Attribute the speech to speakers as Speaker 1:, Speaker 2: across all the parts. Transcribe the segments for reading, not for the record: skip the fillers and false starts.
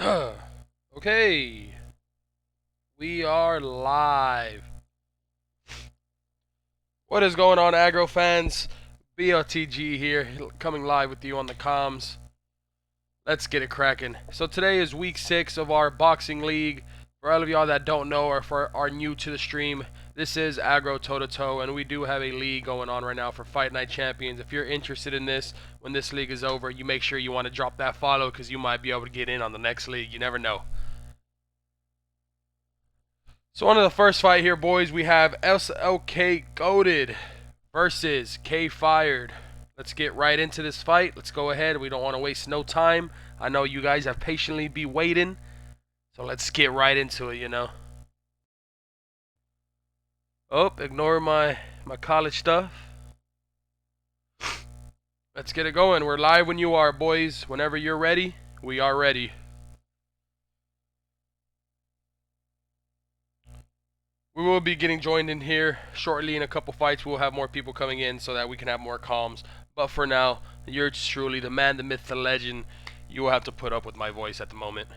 Speaker 1: Okay, we are live. What is going on, Agro fans? BLTG here, coming live with you on the comms. Let's get it cracking. So today is week 6 of our boxing league. For all of y'all that don't know or are new to the stream, this is Agro Toe to Toe, and we do have a league going on right now for Fight Night Champions. If you're interested in this, when this league is over, you make sure you want to drop that follow because you might be able to get in on the next league. You never know. So on to the first fight here, boys. We have SLK Goated versus K Fired. Let's get right into this fight. Let's go ahead. We don't want to waste no time. I know you guys have patiently been waiting. So let's get right into it. Oh, ignore my college stuff. Let's get it going. We're live when you are, boys. Whenever you're ready, we are ready. We will be getting joined in here shortly in a couple fights. We'll have more people coming in so that we can have more comms. But for now, you're truly the man, the myth, the legend. You will have to put up with my voice at the moment.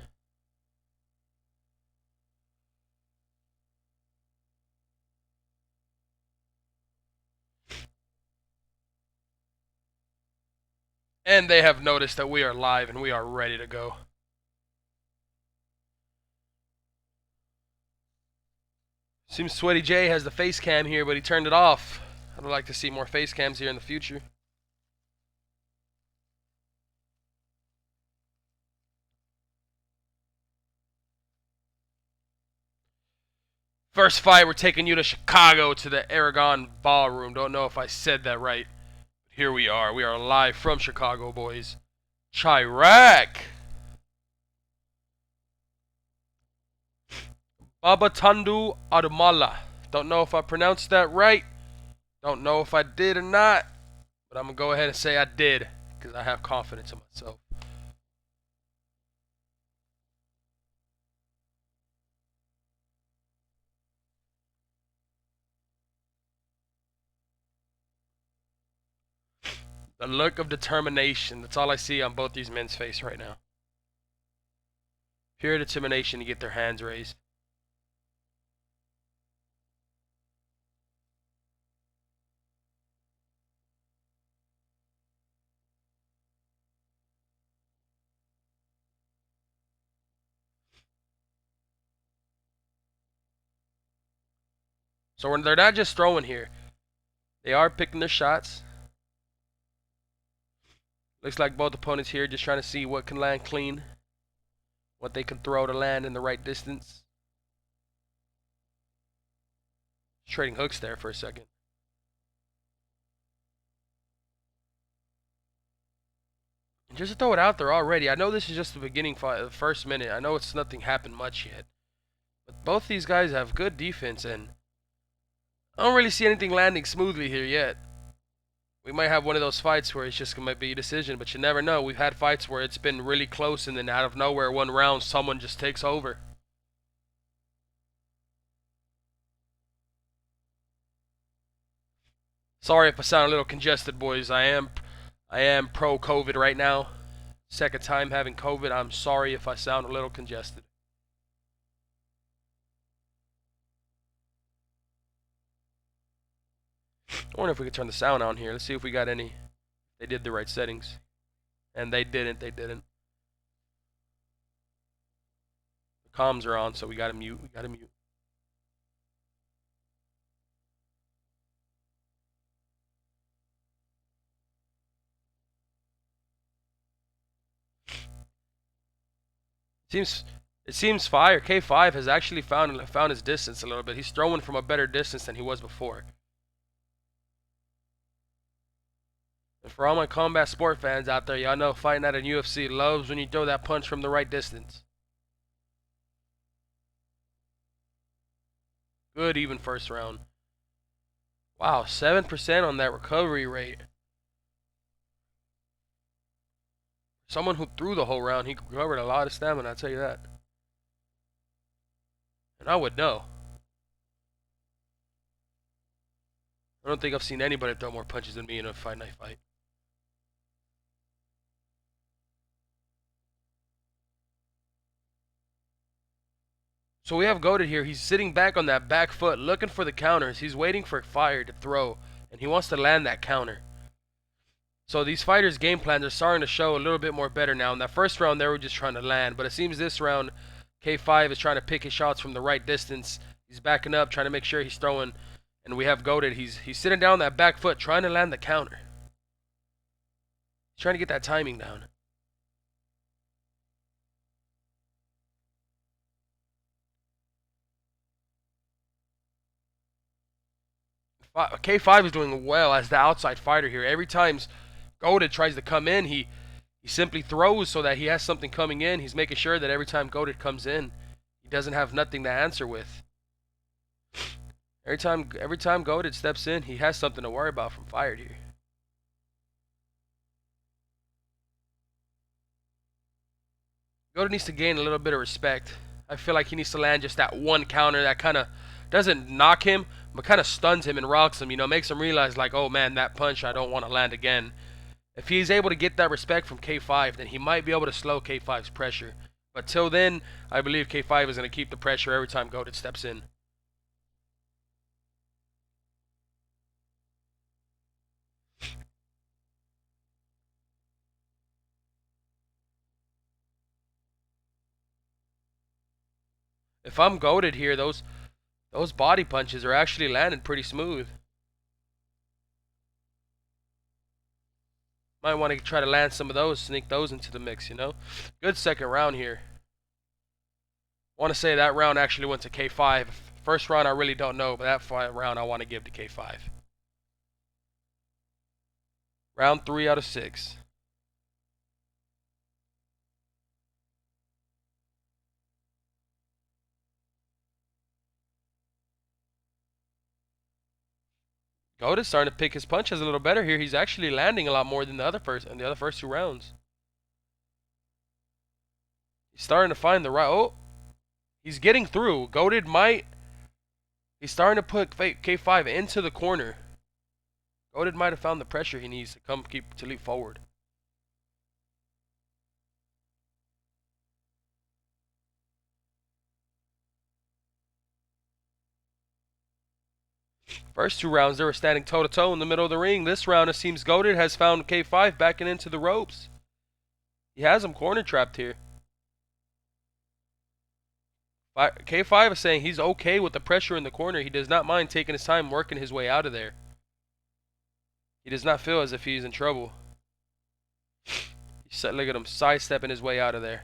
Speaker 1: And they have noticed that we are live and we are ready to go. Seems Sweaty J has the face cam here, but he turned it off. I'd like to see more face cams here in the future. First fight, we're taking you to Chicago to the Aragon Ballroom. Don't know if I said that right. Here we are. We are live from Chicago, boys. Chirac! Babatundu Adumala. Don't know if I pronounced that right. Don't know if I did or not. But I'm going to go ahead and say I did. Because I have confidence in myself. The look of determination. That's all I see on both these men's face right now. Pure determination to get their hands raised. So when they're not just throwing here, they are picking their shots. Looks like both opponents here just trying to see what can land clean, what they can throw to land in the right distance. Trading hooks there for a second. And just to throw it out there already, I know this is just the beginning fight, the first minute. I know it's nothing happened much yet. But both these guys have good defense, and I don't really see anything landing smoothly here yet. We might have one of those fights where it's just going to be a decision, but you never know. We've had fights where it's been really close, and then out of nowhere, one round, someone just takes over. Sorry if I sound a little congested, boys. I am pro COVID right now. Second time having COVID. I'm sorry if I sound a little congested. I wonder if we could turn the sound on here. Let's see if we got any. They did the right settings. And they didn't. They didn't. The comms are on, so we gotta mute. We gotta mute. It seems fire. K5 has actually found his distance a little bit. He's throwing from a better distance than he was before. And for all my combat sport fans out there, y'all know fighting at a UFC loves when you throw that punch from the right distance. Good even first round. Wow, 7% on that recovery rate. Someone who threw the whole round, he recovered a lot of stamina, I'll tell you that. And I would know. I don't think I've seen anybody throw more punches than me in a fight night fight. So we have Goated here. He's sitting back on that back foot looking for the counters. He's waiting for Fire to throw, and he wants to land that counter. So these fighters' game plans are starting to show a little bit more better now. In that first round, they were just trying to land, but it seems this round, K5 is trying to pick his shots from the right distance. He's backing up, trying to make sure he's throwing, and we have Goated. He's sitting down that back foot, trying to land the counter. He's trying to get that timing down. K5 is doing well as the outside fighter here. Every time Goated tries to come in, he simply throws so that he has something coming in. He's making sure that every time Goated comes in, he doesn't have nothing to answer with. Every time Goated steps in, he has something to worry about from Fired here. Goated needs to gain a little bit of respect. I feel like he needs to land just that one counter that kind of doesn't knock him, but kind of stuns him and rocks him. You know, makes him realize like, oh man, that punch I don't want to land again. If he's able to get that respect from K5, then he might be able to slow K5's pressure. But till then, I believe K5 is going to keep the pressure every time Goated steps in. If I'm Goated here, those body punches are actually landing pretty smooth. Might want to try to land some of those, sneak those into the mix, you know? Good second round here. I want to say that round actually went to K5. First round I really don't know, but that round I want to give to K5. Round 3 out of 6. Goated starting to pick his punches a little better here. He's actually landing a lot more than the other first 2 rounds. He's starting to find the right. Oh, he's getting through. Goated might. He's starting to put K5 into the corner. Goated might have found the pressure he needs to leap forward. First 2 rounds, they were standing toe-to-toe in the middle of the ring. This round, it seems Goated has found K5 backing into the ropes. He has him corner trapped here. K5 is saying he's okay with the pressure in the corner. He does not mind taking his time working his way out of there. He does not feel as if he's in trouble. Look at him sidestepping his way out of there.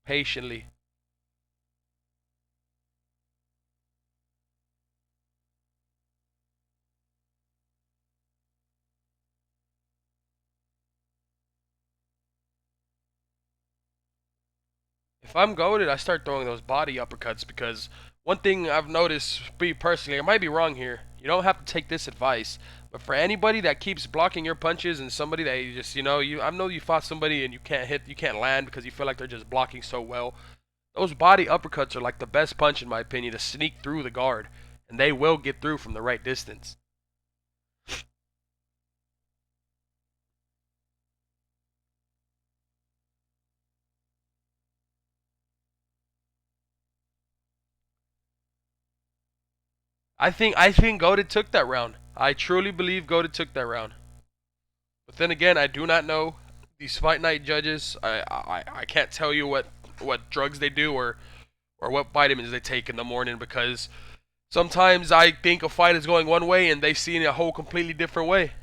Speaker 1: Patiently. If I'm Goated, I start throwing those body uppercuts because one thing I've noticed, me personally, I might be wrong here. You don't have to take this advice, but for anybody that keeps blocking your punches and somebody that you just, I know you fought somebody and you can't land because you feel like they're just blocking so well. Those body uppercuts are like the best punch in my opinion to sneak through the guard, and they will get through from the right distance. I think Goated took that round. I truly believe Goated took that round. But then again, I do not know these fight night judges. I can't tell you what drugs they do or what vitamins they take in the morning because sometimes I think a fight is going one way and they see it a whole completely different way.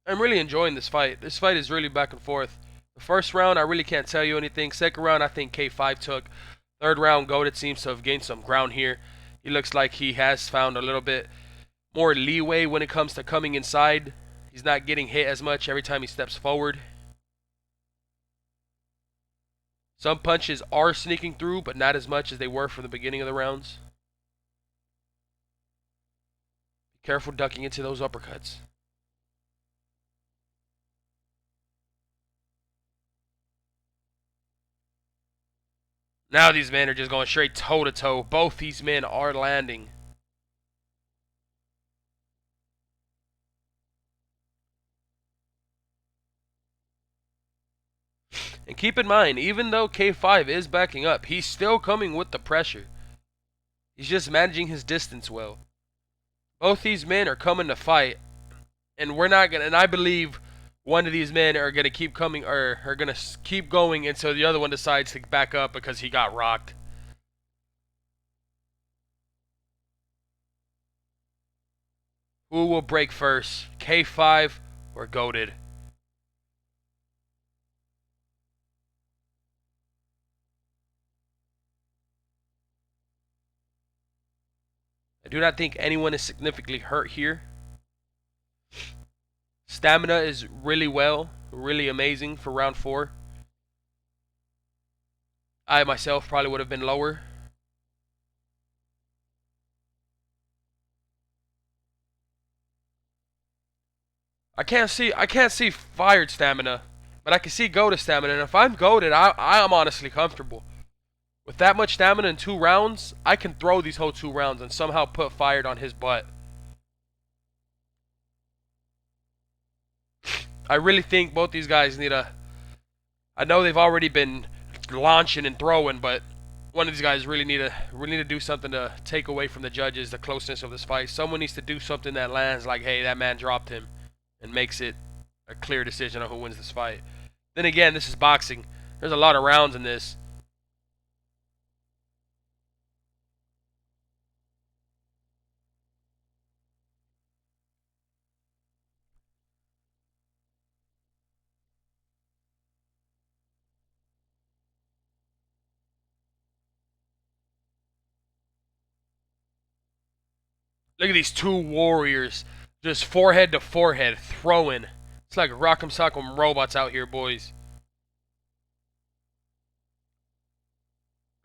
Speaker 1: I'm really enjoying this fight. This fight is really back and forth. The first round, I really can't tell you anything. Second round, I think K5 took. Third round, Goated seems to have gained some ground here. He looks like he has found a little bit more leeway when it comes to coming inside. He's not getting hit as much every time he steps forward. Some punches are sneaking through, but not as much as they were from the beginning of the rounds. Be careful ducking into those uppercuts. Now these men are just going straight toe-to-toe. Both these men are landing. And keep in mind, even though K5 is backing up, he's still coming with the pressure. He's just managing his distance well. Both these men are coming to fight, and we're not gonna. And I believe one of these men are gonna keep coming, or are gonna keep going until the other one decides to back up because he got rocked. Who will break first, K5 or Goated? I do not think anyone is significantly hurt here. Stamina is really amazing for round 4. I myself probably would have been lower. I can't see fired stamina, but I can see goated stamina. And if I'm goated, I am honestly comfortable. With that much stamina in 2 rounds, I can throw these whole 2 rounds and somehow put fired on his butt. I really think both these guys need a. I know they've already been launching and throwing, but one of these guys really need to do something to take away from the judges the closeness of this fight. Someone needs to do something that lands like, hey, that man dropped him, and makes it a clear decision on who wins this fight. Then again, this is boxing. There's a lot of rounds in this. Look at these 2 warriors just forehead to forehead throwing. It's like Rock'em Sock'em robots out here, boys.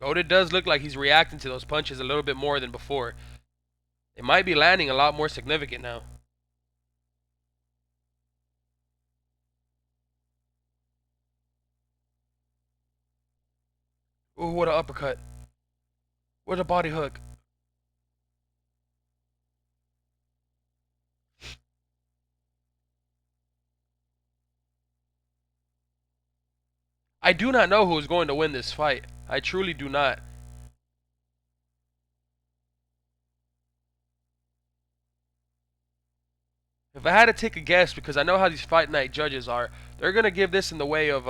Speaker 1: Goated does look like he's reacting to those punches a little bit more than before. They might be landing a lot more significant now. Ooh, what an uppercut. What a body hook. I do not know who is going to win this fight. I truly do not. If I had to take a guess, because I know how these fight night judges are, they're going to give this in the way of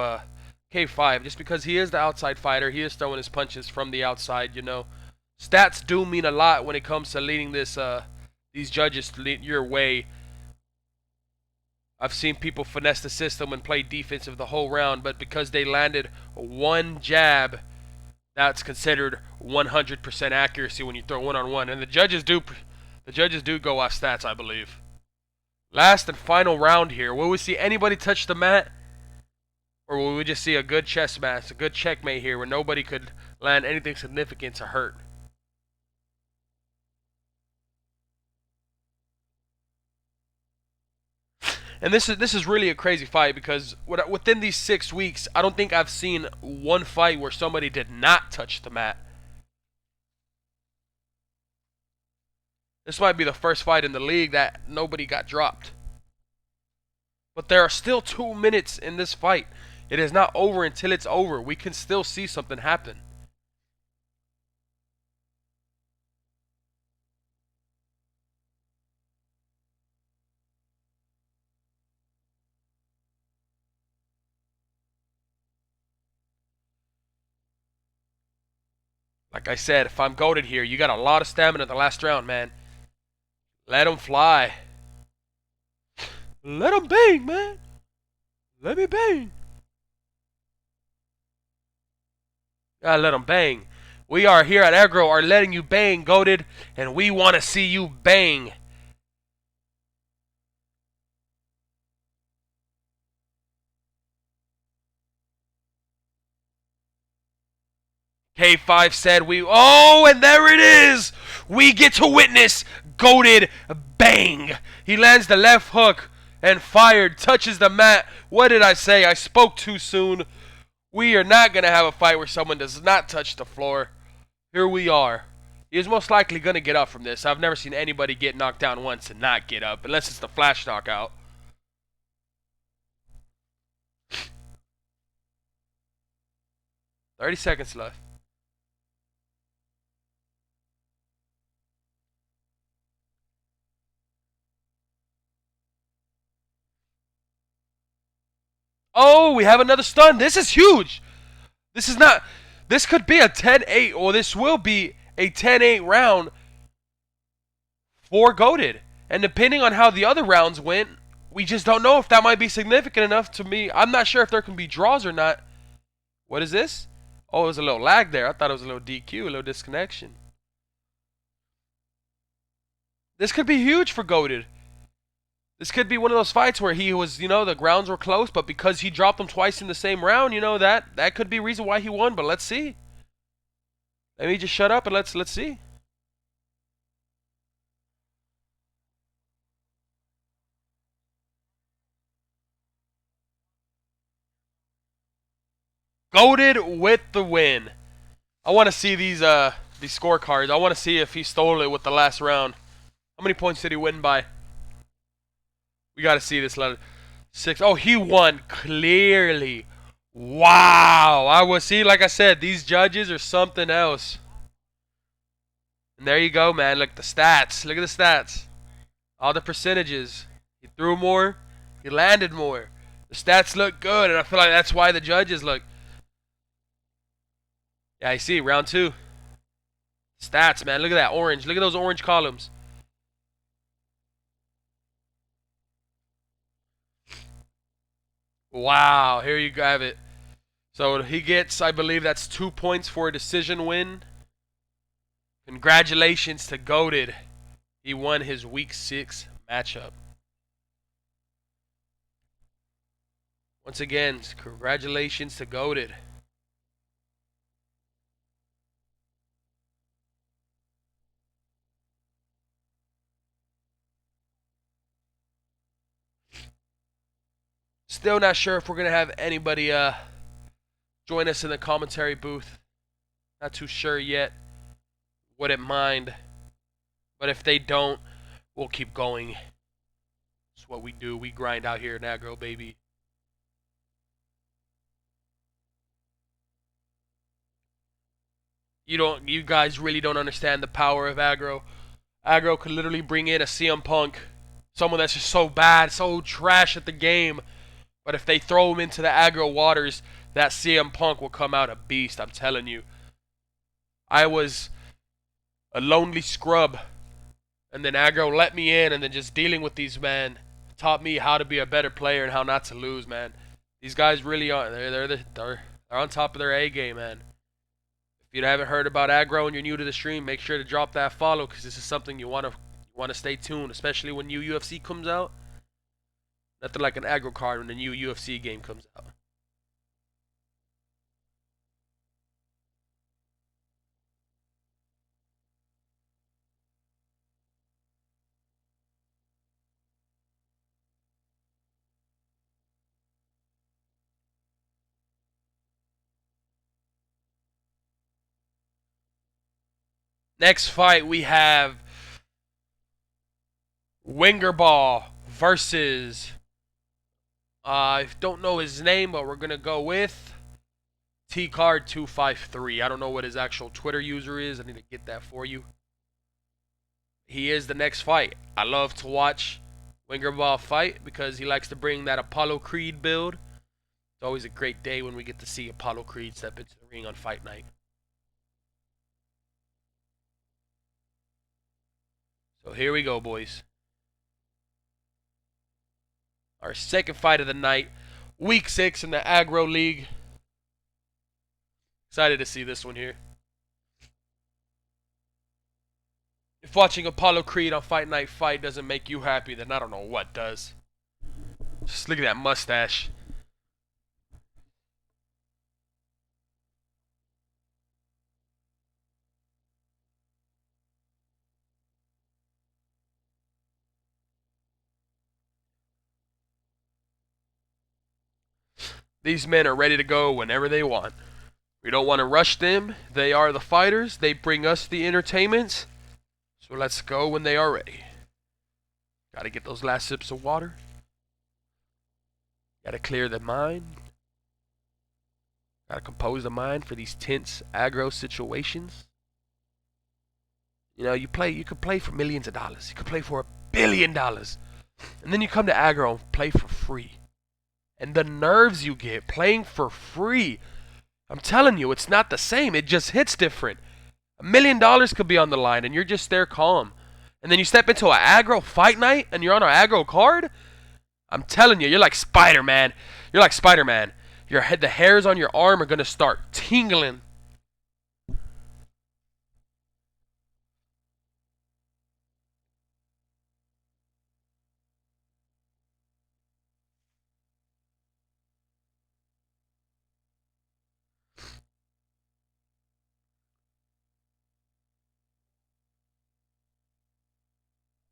Speaker 1: K5, just because he is the outside fighter. He is throwing his punches from the outside, you know. Stats do mean a lot when it comes to leading these judges to lead your way. I've seen people finesse the system and play defensive the whole round, but because they landed one jab, that's considered 100% accuracy when you throw one-on-one. And the judges do go off stats, I believe. Last and final round here. Will we see anybody touch the mat? Or will we just see a good chess match, a good checkmate here where nobody could land anything significant to hurt? And this is really a crazy fight because within these 6 weeks, I don't think I've seen one fight where somebody did not touch the mat. This might be the first fight in the league that nobody got dropped. But there are still 2 minutes in this fight. It is not over until it's over. We can still see something happen. Like I said, if I'm goated here, you got a lot of stamina in the last round, man. Let him fly. Let him bang, man. Let me bang. Gotta let him bang. We are here at Agro are letting you bang, goated, and we want to see you bang. K5 said and there it is! We get to witness goated bang. He lands the left hook and fired, touches the mat. What did I say? I spoke too soon. We are not going to have a fight where someone does not touch the floor. Here we are. He is most likely going to get up from this. I've never seen anybody get knocked down once and not get up, unless it's the flash knockout. 30 seconds left. Oh, we have another stun. This is huge. This is not. This could be a 10-8, or this will be a 10-8 round for Goated. And depending on how the other rounds went, we just don't know if that might be significant enough to me. I'm not sure if there can be draws or not. What is this? Oh, it was a little lag there. I thought it was a little DQ, a little disconnection. This could be huge for Goated. This could be one of those fights where he was, the grounds were close, but because he dropped them twice in the same round, that could be reason why he won. But let's see. Let me just shut up and let's see. Goated with the win. I want to see these scorecards. I want to see if he stole it with the last round. How many points did he win by? We got to see this letter. 6. Oh, he won clearly. Wow. Like I said, these judges are something else. And there you go, man. Look, the stats. Look at the stats. All the percentages. He threw more. He landed more. The stats look good, and I feel like that's why the judges look. Yeah, I see. Round 2. Stats, man. Look at that orange. Look at those orange columns. Wow. Here you have it. So he gets, I believe that's 2 points for a decision win. Congratulations to Goated. He won his Week 6 matchup. Once again, congratulations to Goated. Still not sure if we're going to have anybody join us in the commentary booth. Not too sure yet. Wouldn't mind. But if they don't, we'll keep going. It's what we do. We grind out here in Agro, baby. You guys really don't understand the power of Agro. Agro could literally bring in a CM Punk, someone that's just so bad, so trash at the game. But if they throw him into the Agro waters, that CM Punk will come out a beast, I'm telling you. I was a lonely scrub, and then Agro let me in, and then just dealing with these men taught me how to be a better player and how not to lose, man. These guys really are. They're on top of their A game, man. If you haven't heard about Agro and you're new to the stream, make sure to drop that follow, because this is something you want to stay tuned, especially when new UFC comes out. Nothing like an Agro card when the new UFC game comes out. Next fight we have Wingerball versus I don't know his name, but we're gonna go with TCard253. I don't know what his actual Twitter user is. I need to get that for you. He is the next fight. I love to watch Wingerball fight because he likes to bring that Apollo Creed build. It's always a great day when we get to see Apollo Creed step into the ring on fight night. So here we go, boys. Our second fight of the night. Week 6 in the Agro League. Excited to see this one here. If watching Apollo Creed on Fight Night Fight doesn't make you happy, then I don't know what does. Just look at that mustache. These men are ready to go whenever they want. We don't want to rush them. They are the fighters. They bring us the entertainments. So let's go when they are ready. Gotta get those last sips of water. Gotta clear the mind. Gotta compose the mind for these tense aggro situations. You know, you could play for millions of dollars. You could play for $1 billion. And then you come to aggro and play for free. And the nerves you get playing for free. I'm telling you, it's not the same. It just hits different. $1 million could be on the line and you're just there calm. And then you step into an aggro fight night and you're on an aggro card. I'm telling you, you're like Spider-Man. You're like Spider-Man. Your head, the hairs on your arm are gonna start tingling.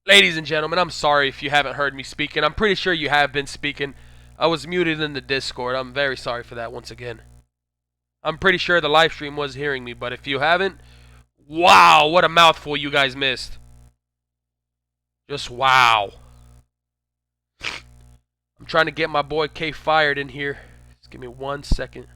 Speaker 1: Ladies and gentlemen, I'm sorry if you haven't heard me speaking. I'm pretty sure you have been speaking. I was muted in the Discord. I'm very sorry for that once again. I'm pretty sure the live stream was hearing me, but if you haven't, wow, what a mouthful you guys missed. Just wow. I'm trying to get my boy K fired in here. Just give me 1 second.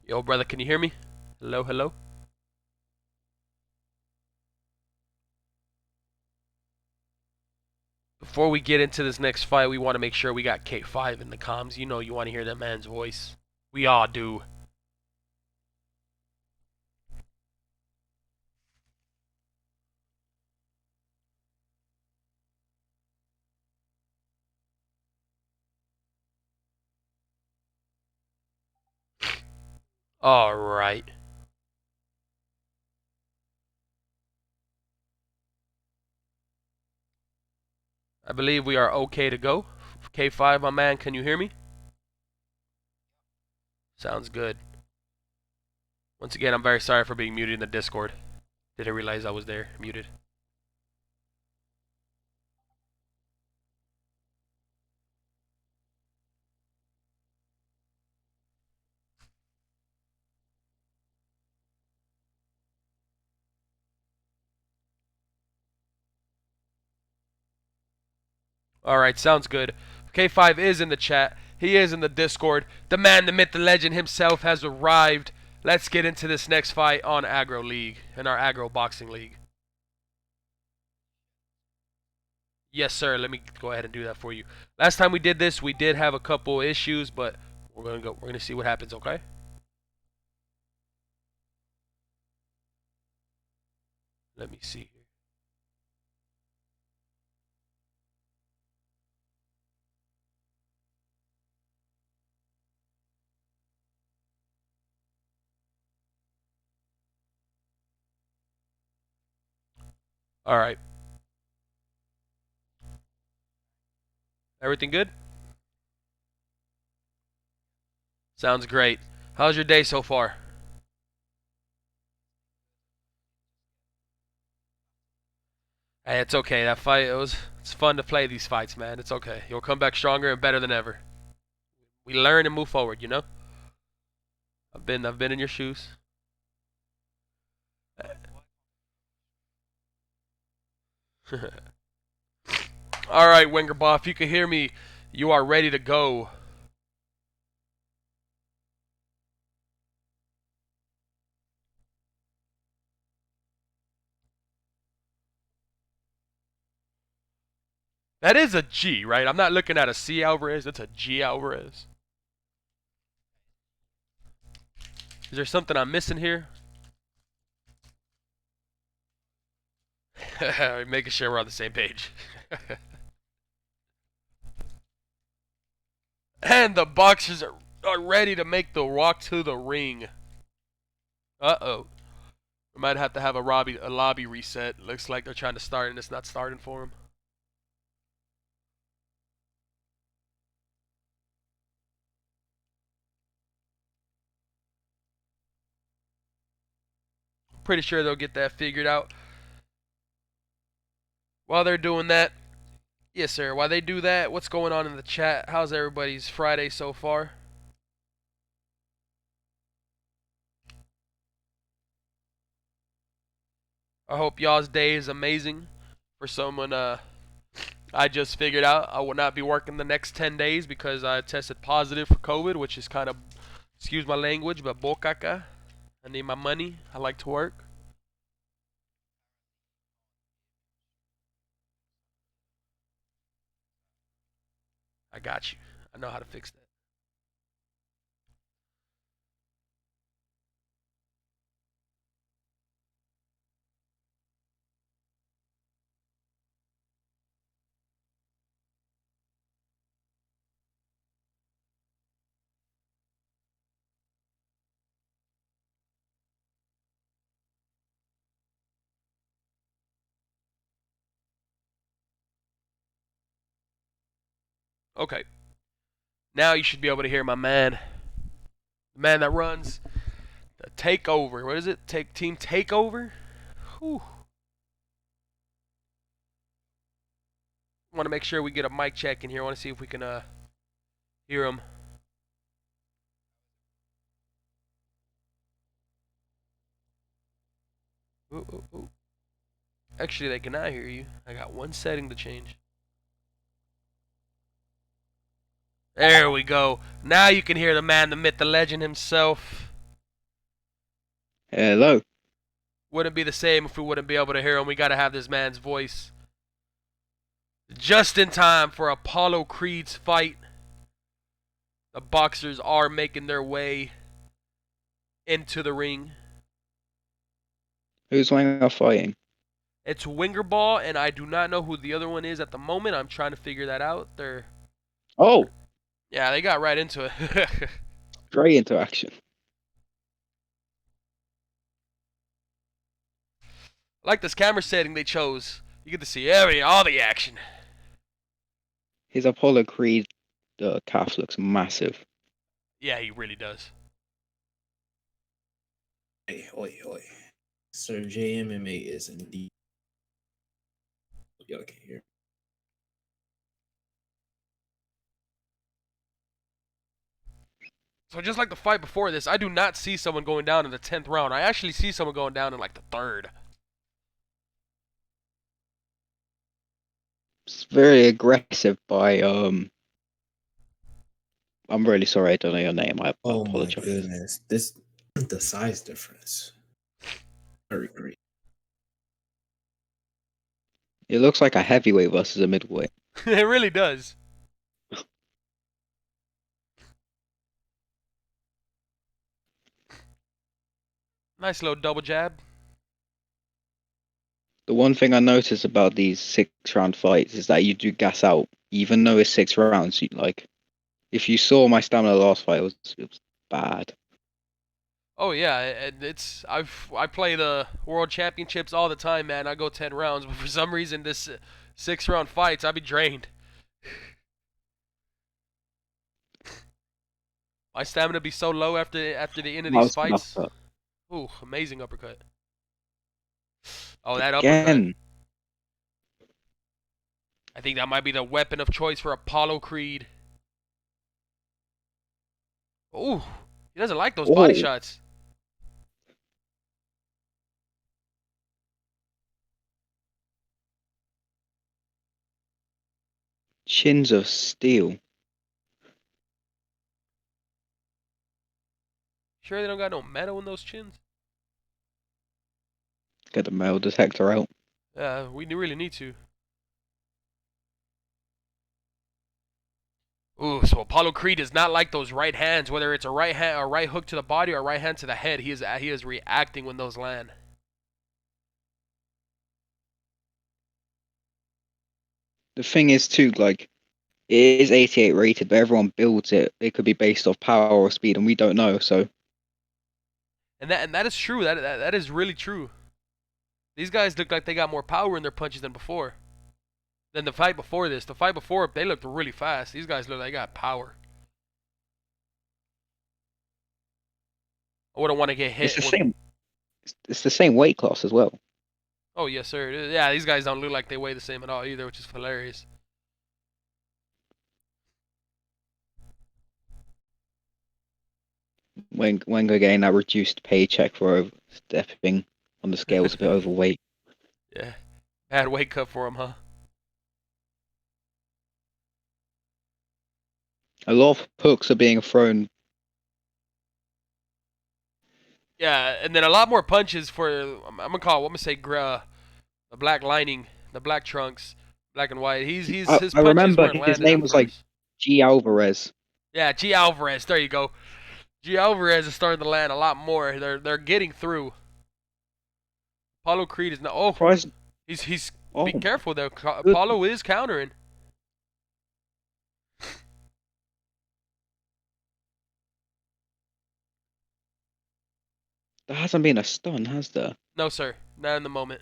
Speaker 1: Yo, brother, can you hear me? Hello, hello? Before we get into this next fight, we want to make sure we got K5 in the comms. You know you want to hear that man's voice. We all do. Alright. I believe we are okay to go. K5, my man, can you hear me? Sounds good. Once again, I'm very sorry for being muted in the Discord. Didn't realize I was there, muted. Alright, sounds good. K5 is in the chat. He is in the Discord. The man, the myth, the legend himself has arrived. Let's get into this next fight on Agro League, in our Agro Boxing League. Yes, sir. Let me go ahead and do that for you. Last time we did this, we did have a couple issues, but we're gonna see what happens, okay? Let me see here. Alright. Everything good? Sounds great. How's your day so far? Hey, it's okay. That fight, it's fun to play these fights, man. It's okay. You'll come back stronger and better than ever. We learn and move forward, you know? I've been in your shoes. Alright, Wengerbaugh, if you can hear me, you are ready to go. That is a G, right? I'm not looking at a C Alvarez. That's a G Alvarez. Is there something I'm missing here? Making sure we're on the same page. And the boxers are ready to make the walk to the ring. Uh-oh. We might have to have a lobby reset. Looks like they're trying to start and it's not starting for them. Pretty sure they'll get that figured out. While they're doing that, yes, sir. While they do that, what's going on in the chat? How's everybody's Friday so far? I hope y'all's day is amazing. For someone, I just figured out I will not be working the next 10 days because I tested positive for COVID, which is kind of, excuse my language, but bocaca. I need my money. I like to work. I got you. I know how to fix that. Okay. Now you should be able to hear my man. The man that runs the takeover. What is it? Team takeover? Whew. Want to make sure we get a mic check in here. I want to see if we can hear him. Ooh, ooh, ooh. Actually, they cannot hear you. I got one setting to change. There we go. Now you can hear the man, the myth, the legend himself.
Speaker 2: Hello.
Speaker 1: Wouldn't be the same if we wouldn't be able to hear him. We gotta have this man's voice. Just in time for Apollo Creed's fight. The boxers are making their way into the ring.
Speaker 2: Who's winning or fighting?
Speaker 1: It's Wingerball, and I do not know who the other one is at the moment. I'm trying to figure that out.
Speaker 2: Oh,
Speaker 1: Yeah, they got right into it.
Speaker 2: great interaction.
Speaker 1: I like this camera setting they chose. You get to see all the action.
Speaker 2: His Apollo Creed calf looks massive.
Speaker 1: Yeah, he really does.
Speaker 3: Hey, oi, oi. Sir JMMA is indeed. Y'all can hear.
Speaker 1: So just like the fight before this, I do not see someone going down in the 10th round. I actually see someone going down in like the 3rd.
Speaker 2: It's very aggressive by I'm really sorry I don't know your name. I
Speaker 3: Oh my
Speaker 2: apologize.
Speaker 3: goodness. The size difference. Very great.
Speaker 2: It looks like a heavyweight versus a middleweight.
Speaker 1: It really does. Nice little double jab.
Speaker 2: The one thing I noticed about these 6-round fights is that you do gas out, even though it's 6 rounds. If you saw my stamina last fight, it was bad.
Speaker 1: Oh yeah, I play the world championships all the time, man. I go 10 rounds, but for some reason this 6-round fights, I be drained. My stamina be so low after the end of these fights. Ooh, amazing uppercut. Oh, that uppercut.
Speaker 2: Again,
Speaker 1: I think that might be the weapon of choice for Apollo Creed. Ooh, he doesn't like those body shots.
Speaker 2: chins of steel.
Speaker 1: Sure they don't got no metal in those chins?
Speaker 2: Get the metal detector out.
Speaker 1: Yeah, we really need to. Ooh, so Apollo Creed does not like those right hands, whether it's a right hand, a right hook to the body, or a right hand to the head. He is reacting when those land.
Speaker 2: The thing is too, like, it is 88 rated, but everyone builds it. It could be based off power or speed, and we don't know. So,
Speaker 1: And that is true. That is really true. These guys look like they got more power in their punches than before. Than the fight before this. The fight before, they looked really fast. These guys look like they got power. I wouldn't want to get hit.
Speaker 2: it's the It's the same weight class as well.
Speaker 1: Oh yes, sir. Yeah, these guys don't look like they weigh the same at all either, which is hilarious.
Speaker 2: Wenger getting that reduced paycheck for stepping on the scales a bit overweight.
Speaker 1: Yeah, bad weight cut for him, huh?
Speaker 2: A lot of hooks are being thrown.
Speaker 1: Yeah, and then a lot more punches for I'm gonna say the black lining, the black trunks, black and white. His
Speaker 2: I
Speaker 1: punches
Speaker 2: remember
Speaker 1: weren't
Speaker 2: his
Speaker 1: landing
Speaker 2: name
Speaker 1: at
Speaker 2: was like
Speaker 1: first.
Speaker 2: G Alvarez.
Speaker 1: Yeah, G Alvarez. There you go. G Alvarez is starting to land a lot more. They're getting through. Paulo Creed is not. Oh,
Speaker 2: Surprised.
Speaker 1: he's. Be
Speaker 2: Oh,
Speaker 1: careful there.
Speaker 2: good.
Speaker 1: Paulo is countering.
Speaker 2: There hasn't been a stun, has there?
Speaker 1: No, sir. Not in the moment.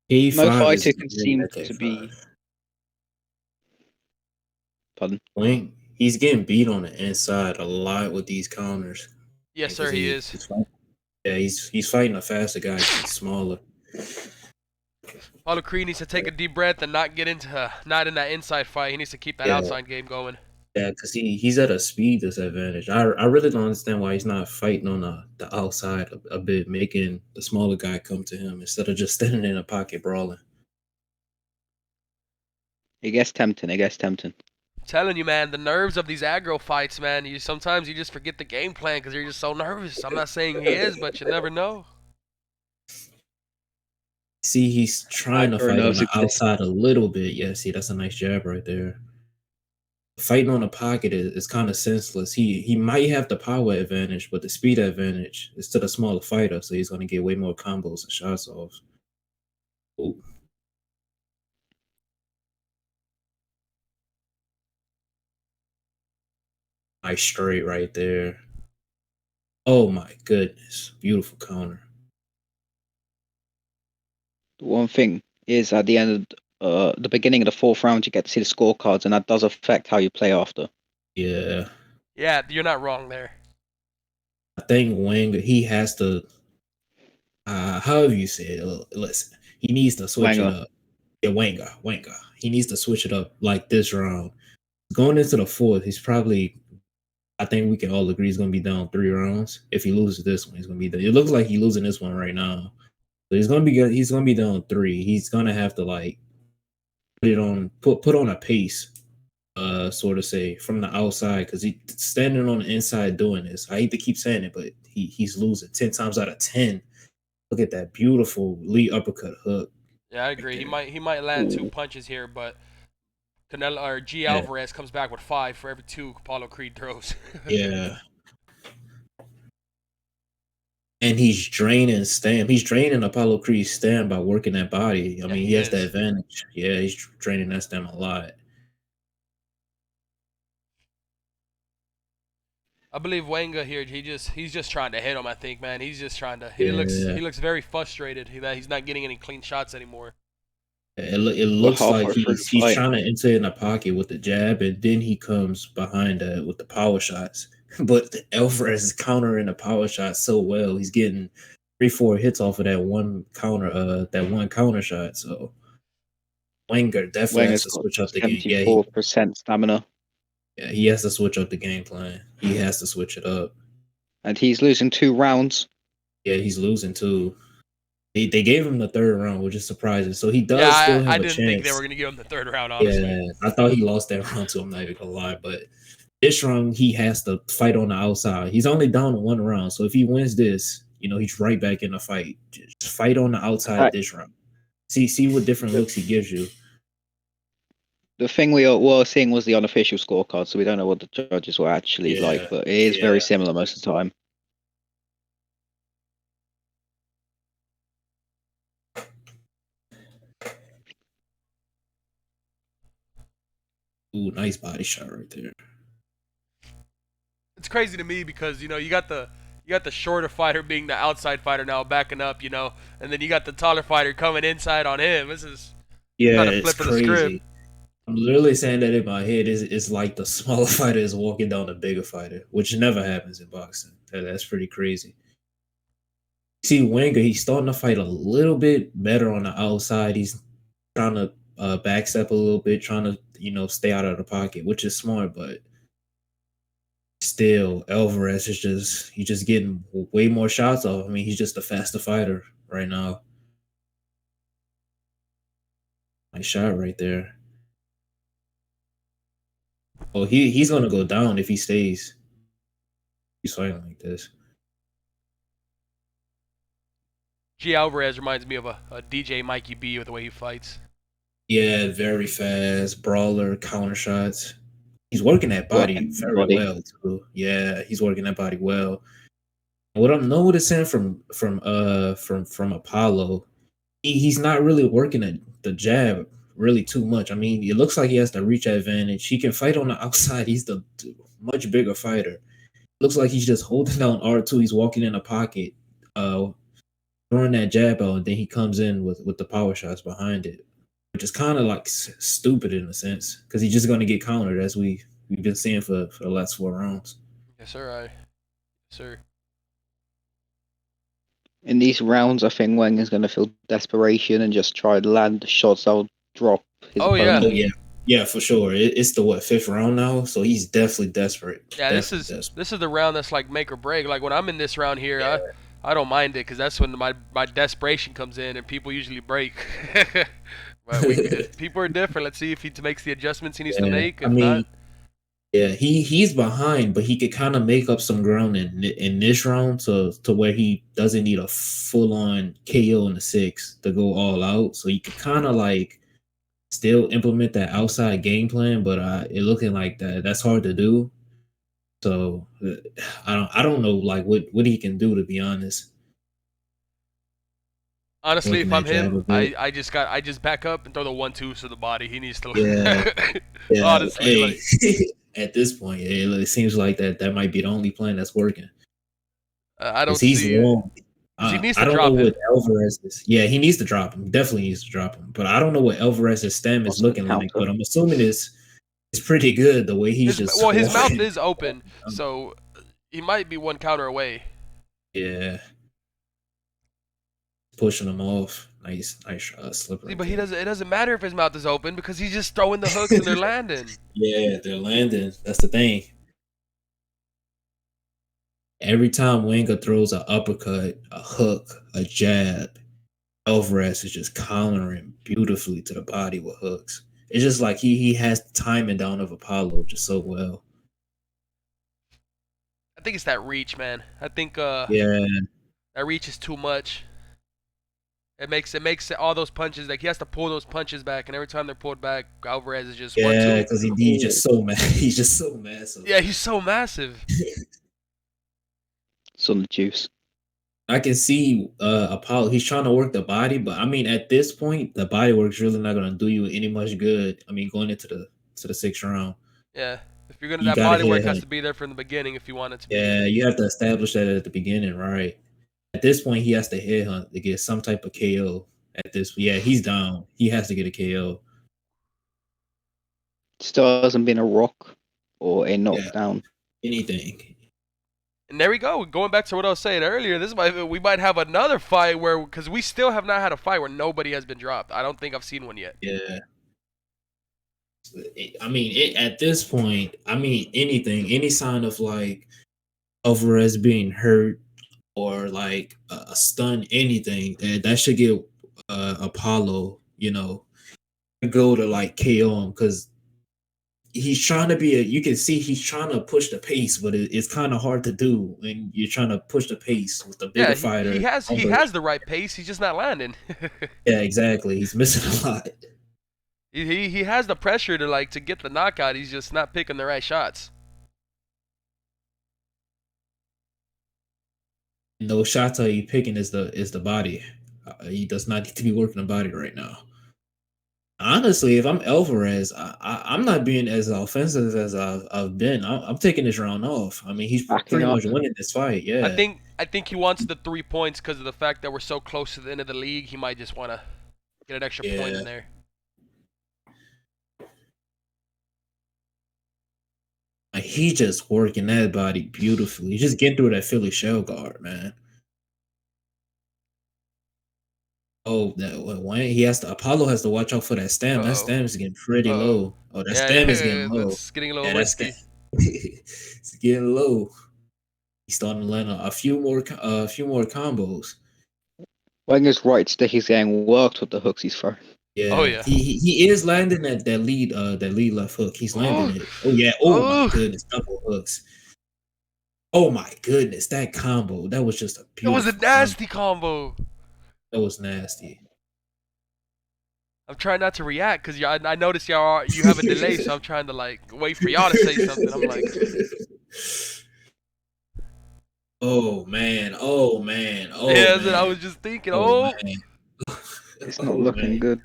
Speaker 2: No
Speaker 3: K5 is
Speaker 2: fighter
Speaker 3: the
Speaker 2: can
Speaker 3: great
Speaker 2: seem
Speaker 3: at
Speaker 2: to
Speaker 3: K5.
Speaker 2: be. Pardon.
Speaker 3: Wayne, he's getting beat on the inside a lot with these counters.
Speaker 1: Yes,
Speaker 3: Because
Speaker 1: sir. He is.
Speaker 3: he's fighting. Yeah, he's fighting a faster guy 'cause he's smaller.
Speaker 1: Paulo Creed needs to take a deep breath and not get into not in that inside fight. He needs to keep that
Speaker 3: Yeah,
Speaker 1: outside game going.
Speaker 3: yeah, because he's at a speed disadvantage. I really don't understand why he's not fighting on the outside a bit, making the smaller guy come to him instead of just standing in a pocket brawling.
Speaker 2: It gets tempting. It gets tempting.
Speaker 1: I'm telling you, man, the nerves of these aggro fights, man. You sometimes you just forget the game plan because you're just so nervous. I'm not saying he is, but you never know.
Speaker 3: See, he's trying to
Speaker 2: Agro
Speaker 3: fight on
Speaker 2: knows
Speaker 3: the
Speaker 2: exist.
Speaker 3: outside a little bit. Yeah, see, that's a nice jab right there. Fighting on the pocket is kind of senseless. He might have the power advantage, but the speed advantage is to the smaller fighter, so he's going to get way more combos and shots off. Ooh. Nice straight right there. Oh my goodness, beautiful counter.
Speaker 2: The one thing is at the end of the beginning of the fourth round, you get to see the scorecards, and that does affect how you play after.
Speaker 3: Yeah,
Speaker 1: Yeah, you're not wrong there.
Speaker 3: I think Wang he has to. However you say it, listen, he needs to switch it
Speaker 2: Wenger.
Speaker 3: up. Yeah, Wanga. He needs to switch it up like this round. Going into the fourth, he's probably. I think we can all agree he's going to be down 3 rounds. If he loses this one, he's going to be down. It looks like he's losing this one right now. So he's going to be good. He's going to be down 3. He's going to have to like put on a pace, sort of say from the outside because he's standing on the inside doing this. I hate to keep saying it, but he's losing 10 times out of 10. Look at that beautiful Lee uppercut hook.
Speaker 1: Yeah, I
Speaker 3: Right
Speaker 1: agree. He
Speaker 3: there.
Speaker 1: might land two
Speaker 2: Ooh.
Speaker 1: punches here, but Canelo or G
Speaker 3: Yeah,
Speaker 1: Alvarez comes back with 5 for every 2 Paulo Creed throws.
Speaker 3: yeah. And he's draining Stam. He's draining Apollo Creed's Stam by working that body. I
Speaker 1: Yeah,
Speaker 3: mean,
Speaker 1: he
Speaker 3: he has the
Speaker 1: is.
Speaker 3: advantage. Yeah, he's draining that Stam a lot.
Speaker 1: I believe Wenger here. He's just trying to hit him. I think, man. He's just trying to.
Speaker 3: Yeah.
Speaker 1: He looks very frustrated that he's not getting any clean shots anymore.
Speaker 3: It
Speaker 2: We're
Speaker 3: looks like
Speaker 2: halfway through the
Speaker 3: he's
Speaker 2: fight.
Speaker 3: trying to enter in the pocket with the jab, and then he comes behind that with the power shots. But Alvarez is countering the power shot so well. He's getting 3, 4 hits off of that one counter shot. So Wenger definitely has
Speaker 2: Wenger's
Speaker 3: to
Speaker 2: got
Speaker 3: switch up the game.
Speaker 2: 74% stamina,
Speaker 3: Yeah, he has to switch up the game plan. He has to switch it up.
Speaker 2: and he's losing 2 rounds.
Speaker 3: Yeah, he's losing too. They gave him the third round, which is surprising. So he
Speaker 1: Yeah,
Speaker 3: does still
Speaker 1: I
Speaker 3: have a
Speaker 1: didn't think they were
Speaker 3: chance.
Speaker 1: gonna give him the 3rd round. Honestly.
Speaker 3: Yeah, I thought he lost that round too. I'm not even gonna lie, but this round he has to fight on the outside. He's only down 1 round, so if he wins this, he's right back in the fight. Just fight on the outside
Speaker 2: That,
Speaker 3: this round. See what different
Speaker 2: the,
Speaker 3: looks he gives you.
Speaker 2: the thing we were seeing was the unofficial scorecard, so we don't know what the judges were actually like,
Speaker 3: Yeah,
Speaker 2: but it is very
Speaker 3: yeah.
Speaker 2: similar most of the time.
Speaker 3: Ooh, nice body shot right there.
Speaker 1: It's crazy to me because you got the shorter fighter being the outside fighter now backing up, and then you got the taller fighter coming inside on him. This is
Speaker 3: Yeah,
Speaker 1: kind of
Speaker 3: it's
Speaker 1: flipping the script.
Speaker 3: crazy. I'm literally saying that in my head. Is like the smaller fighter is walking down a bigger fighter, which never happens in boxing. That's pretty crazy. See, Wenger, he's starting to fight a little bit better on the outside. He's trying to backstep a little bit, trying to stay out of the pocket, which is smart. But still, Alvarez is just getting way more shots off. I mean, he's just a faster fighter right now. Nice shot right there. Oh, he's gonna go down if he stays. He's fighting like this.
Speaker 1: G Alvarez reminds me of a DJ Mikey B with the way he fights.
Speaker 3: Yeah, very fast brawler, counter shots. He's working that body
Speaker 2: Working
Speaker 3: very
Speaker 2: body.
Speaker 3: well too. Yeah, he's working that body well. What I'm noticing from Apollo, he's not really working the jab really too much. I mean, it looks like he has the reach advantage. He can fight on the outside. He's the much bigger fighter. Looks like he's just holding down R2. He's walking in a pocket, throwing that jab out, and then he comes in with the power shots behind it, which is kind of like stupid in a sense because he's just going to get countered as we've been seeing for the last 4 rounds.
Speaker 1: Yes, sir. Yes, sir.
Speaker 2: In these rounds, I think Wenger's going to feel desperation and just try to land the shots that'll drop his
Speaker 1: Oh, yeah.
Speaker 2: opponent.
Speaker 3: Oh yeah, yeah, for sure. It's the 5th round now, so he's definitely desperate.
Speaker 1: Yeah,
Speaker 3: Definitely
Speaker 1: this is the round that's like make or break. Like when I'm in this round here,
Speaker 3: Yeah.
Speaker 1: I don't mind it because that's when my desperation comes in and people usually break. But people are different. Let's see if he makes the adjustments he needs to
Speaker 3: Yeah,
Speaker 1: make.
Speaker 3: I
Speaker 1: If
Speaker 3: mean,
Speaker 1: not,
Speaker 3: yeah, he's behind, but he could kind of make up some ground in this round to where he doesn't need a full on KO in the 6th to go all out. So he could kind of like still implement that outside game plan, but it looking like that's hard to do. So I don't know like what he can do, to be honest.
Speaker 1: honestly,
Speaker 3: Working
Speaker 1: if I'm
Speaker 3: that jab
Speaker 1: him,
Speaker 3: a bit.
Speaker 1: I just back up and throw the 1-2 to the body. He needs
Speaker 3: Yeah,
Speaker 1: to.
Speaker 3: yeah.
Speaker 1: Honestly,
Speaker 3: Hey,
Speaker 1: like
Speaker 3: at this point, it seems like that might be the only plan that's working
Speaker 1: I
Speaker 3: because
Speaker 1: don't
Speaker 3: he's
Speaker 1: see
Speaker 3: long.
Speaker 1: because he needs
Speaker 3: I
Speaker 1: to
Speaker 3: don't know
Speaker 1: drop
Speaker 3: what
Speaker 1: him.
Speaker 3: Alvarez is. Yeah, he needs to drop him. Definitely needs to drop him. But I don't know what Alvarez's stem is
Speaker 2: What's the
Speaker 3: looking like.
Speaker 2: counter?
Speaker 3: But I'm assuming it's pretty good the way he's just
Speaker 1: His mouth
Speaker 3: walking.
Speaker 1: is open, so he might be one counter away.
Speaker 3: Yeah, pushing him off. Nice slip
Speaker 1: See,
Speaker 3: right
Speaker 1: but he
Speaker 3: there.
Speaker 1: doesn't. It doesn't matter if his mouth is open because he's just throwing the hooks and they're landing.
Speaker 3: Yeah, they're landing. That's the thing. Every time Wenger throws an uppercut, a hook, a jab, Alvarez is just countering beautifully to the body with hooks. It's just like he has the timing down of Apollo just so well.
Speaker 1: I think it's that reach, man. I think
Speaker 3: Yeah,
Speaker 1: that reach is too much. It makes all those punches like he has to pull those punches back, and every time they're pulled back, Alvarez is just one
Speaker 3: yeah,
Speaker 1: two.
Speaker 3: because he's just so mad. He's just so massive.
Speaker 1: Yeah, he's so massive.
Speaker 2: It's on the juice.
Speaker 3: I can see Apollo. He's trying to work the body, but I mean, at this point, the body work's really not going to do you any much good. I mean, going into the 6th round,
Speaker 1: Yeah, if you're gonna
Speaker 3: you
Speaker 1: that
Speaker 3: got to
Speaker 1: body work
Speaker 3: hit
Speaker 1: has
Speaker 3: him.
Speaker 1: to be there from the beginning if you want it to be.
Speaker 3: Yeah, you have to establish that at the beginning, right? At this point, he has to hit hunt to get some type of KO. At this, yeah, he's down. He has to get a KO.
Speaker 2: Still hasn't been a rock or a
Speaker 3: Yeah,
Speaker 2: knockdown.
Speaker 3: anything.
Speaker 1: And there we go. Going back to what I was saying earlier, we might have another fight where because we still have not had a fight where nobody has been dropped. I don't think I've seen one yet.
Speaker 3: Yeah. I mean, at this point, I mean, any sign of like Alvarez being hurt or like a stun, anything that should get Apollo, go to like KO him because he's trying to be you can see he's trying to push the pace, but it's kind of hard to do when you're trying to push the pace with the
Speaker 1: Yeah,
Speaker 3: bigger fighter.
Speaker 1: he has the right pace. He's just not landing.
Speaker 3: Yeah, exactly. He's missing a lot.
Speaker 1: He has the pressure to get the knockout. He's just not picking the right shots.
Speaker 3: And those shots that he's picking is the body. He does not need to be working the body right now. Honestly, if I'm Alvarez, I'm not being as offensive as I've been. I'm taking this round off. I mean, he's
Speaker 2: Backing
Speaker 3: pretty
Speaker 2: up.
Speaker 3: much winning this fight. Yeah,
Speaker 1: I think he wants the 3 points because of the fact that we're so close to the end of the league. He might just want to get an extra point
Speaker 3: yeah.
Speaker 1: in there.
Speaker 3: Like, he just working that body beautifully. He's just getting through that Philly shell guard, man. Oh, that Wayne, he has to. Apollo has to watch out for that stem. That
Speaker 1: Uh-oh.
Speaker 3: stem is getting pretty
Speaker 1: Uh-oh.
Speaker 3: low. Oh, that
Speaker 1: Yeah,
Speaker 3: stem is getting
Speaker 1: yeah,
Speaker 3: low.
Speaker 1: that's getting a little
Speaker 3: Yeah, that's
Speaker 1: risky.
Speaker 3: it's getting low. He's starting to land a few more combos.
Speaker 2: Wenger's right stick is getting worked with the hooks he's throwing.
Speaker 1: Oh,
Speaker 3: Yeah,
Speaker 1: yeah.
Speaker 3: he is landing that lead left hook. He's landing
Speaker 1: Oh,
Speaker 3: it. Oh yeah. Oh my
Speaker 1: oh,
Speaker 3: goodness, double hooks. Oh my goodness, that combo. That was just a
Speaker 1: it was a
Speaker 3: beautiful combo.
Speaker 1: nasty combo.
Speaker 3: That was nasty.
Speaker 1: I'm trying not to react because I noticed you have a delay, so I'm trying to like wait for y'all to say something. I'm like,
Speaker 3: Oh man. Oh man. Oh
Speaker 1: yeah, that's what I
Speaker 3: man.
Speaker 1: was just thinking.
Speaker 3: Oh
Speaker 1: Oh,
Speaker 3: man.
Speaker 2: It's not
Speaker 3: Oh
Speaker 2: looking
Speaker 3: man.
Speaker 2: good.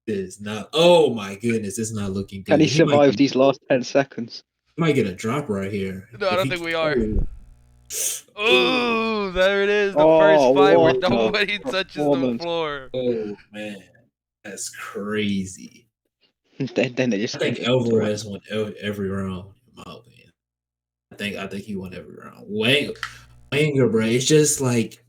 Speaker 3: It's not. Oh my goodness, it's not looking
Speaker 2: Can
Speaker 3: good.
Speaker 2: he
Speaker 3: He might
Speaker 2: survive these last 10 seconds?
Speaker 3: get a drop right here.
Speaker 1: no, I
Speaker 3: If
Speaker 1: don't
Speaker 3: he.
Speaker 1: think we are.
Speaker 3: Oh. Oh.
Speaker 1: Oh, there it is. The first
Speaker 2: Oh,
Speaker 1: fight where
Speaker 2: what a
Speaker 1: nobody touches the
Speaker 2: performance.
Speaker 1: floor.
Speaker 3: Oh man, that's crazy.
Speaker 2: Then they
Speaker 3: I
Speaker 2: just
Speaker 3: think
Speaker 2: end the round.
Speaker 3: Alvarez won every round, in my opinion. I think he won every round. Wenger, bro, it's just like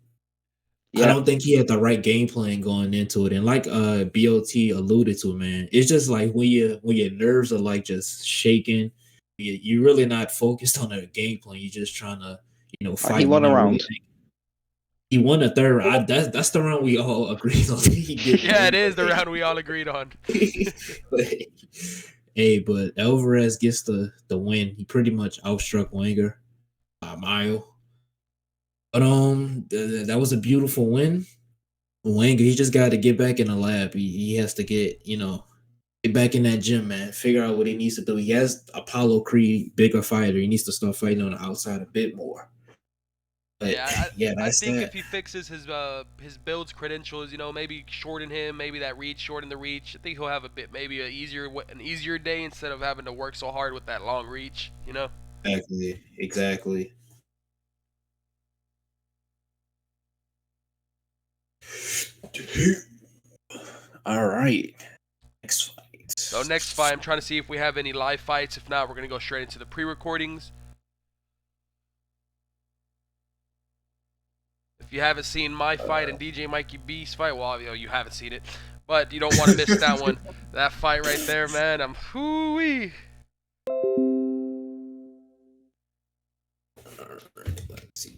Speaker 3: I
Speaker 2: Yeah,
Speaker 3: don't think he had the right game plan going into it. And like BOT alluded to, man, it's just like when your nerves are like just shaking, you're really not focused on a game plan. You're just trying to,
Speaker 2: he
Speaker 3: fight. You're
Speaker 2: won a
Speaker 3: not really
Speaker 2: round.
Speaker 3: thinking. He won a third. That's the round we all agreed on. He did
Speaker 1: Yeah,
Speaker 3: win,
Speaker 1: it is
Speaker 3: but
Speaker 1: the round we all agreed on.
Speaker 3: but, hey, but Alvarez gets the win. He pretty much outstruck Wenger by a mile. But that was a beautiful win. Wenger, he just got to get back in the lab. He has to get back in that gym, man. Figure out what he needs to do. He has Apollo Creed, bigger fighter. He needs to start fighting on the outside a bit more. But
Speaker 1: Yeah,
Speaker 3: yeah,
Speaker 1: I
Speaker 3: that's
Speaker 1: think if
Speaker 3: that.
Speaker 1: he fixes his build's credentials, maybe shorten him, maybe that reach, shorten the reach. I think he'll have a bit maybe an easier day instead of having to work so hard with that long reach.
Speaker 3: Exactly. All right. Next fight.
Speaker 1: So next fight, I'm trying to see if we have any live fights. If not, we're gonna go straight into the pre-recordings. If you haven't seen my fight and DJ Mikey B's fight, well, you haven't seen it, but you don't want to miss that one. That fight right there, man. I'm hoo-wee.
Speaker 3: All right, let's see.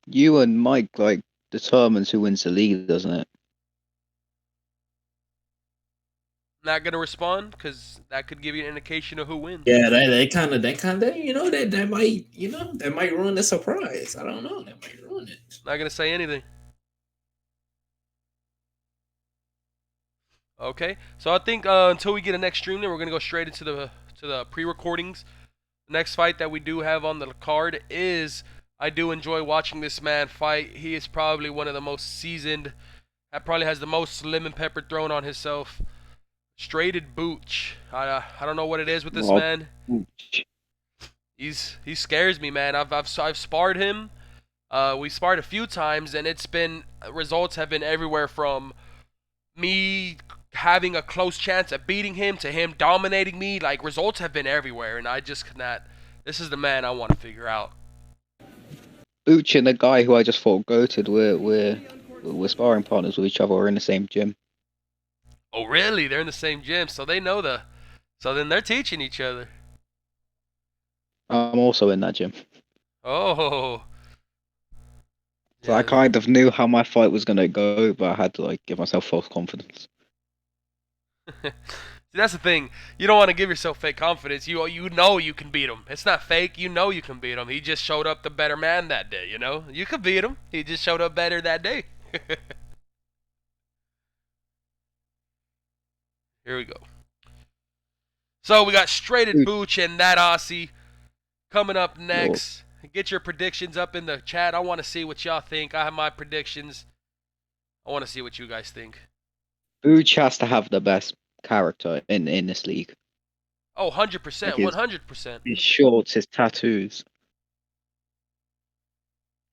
Speaker 2: You and Mike like determines who wins the league, doesn't it?
Speaker 1: Not gonna respond because that could give you an indication of who wins.
Speaker 3: Yeah, that kind of that might ruin the surprise. I don't know. That might ruin it.
Speaker 1: Not gonna say anything. Okay, so I think until we get a next stream, then we're gonna go straight into the pre-recordings. The next fight that we do have on the card is I do enjoy watching this man fight. He is probably one of the most seasoned. That probably has the most lemon pepper thrown on himself. Straighted Booch. I don't know what it is with this
Speaker 2: Well,
Speaker 1: man. He scares me, man. I've sparred him. We sparred a few times, and it's been results have been everywhere from me having a close chance at beating him to him dominating me. Like results have been everywhere, and I just cannot. This is the man I want to figure out.
Speaker 2: Booch and the guy who I just thought goated, we're sparring partners with each other. We're in the same gym.
Speaker 1: Oh, really? They're in the same gym, so they know the. So then they're teaching each other.
Speaker 2: I'm also in that gym.
Speaker 1: Oh.
Speaker 2: So I
Speaker 1: Yeah.
Speaker 2: kind of knew how my fight was gonna go, but I had to like give myself false confidence.
Speaker 1: See, that's the thing. You don't want to give yourself fake confidence. You know you can beat him. It's not fake. You know you can beat him. He just showed up the better man that day. You could beat him. He just showed up better that day. Here we go. So we got Straighted Booch and that Aussie coming up next. Get your predictions up in the chat. I want to see what y'all think. I have my predictions. I want to see what you guys think.
Speaker 2: Booch has to have the best character in this league.
Speaker 1: Oh, 100%,
Speaker 2: Like
Speaker 1: 100%.
Speaker 2: His shorts, his tattoos.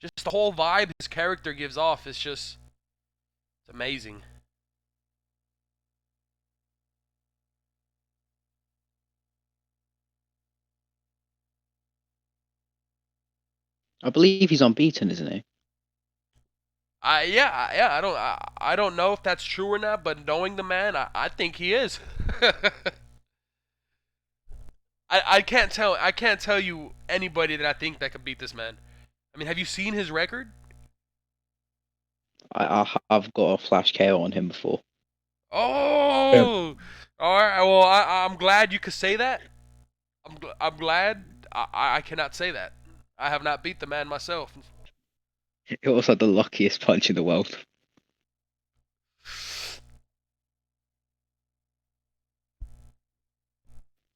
Speaker 1: Just the whole vibe his character gives off is just it's amazing.
Speaker 2: I believe he's unbeaten, isn't he?
Speaker 1: I don't know if that's true or not, but knowing the man, I think he is. I can't tell you anybody that I think that could beat this man. I mean, have you seen his record?
Speaker 2: I've got a flash KO on him before.
Speaker 3: Yeah.
Speaker 1: Oh, all right. Well, I'm glad you could say that. I'm glad. I cannot say that. I have not beat the man myself.
Speaker 2: It was like the luckiest punch in the world.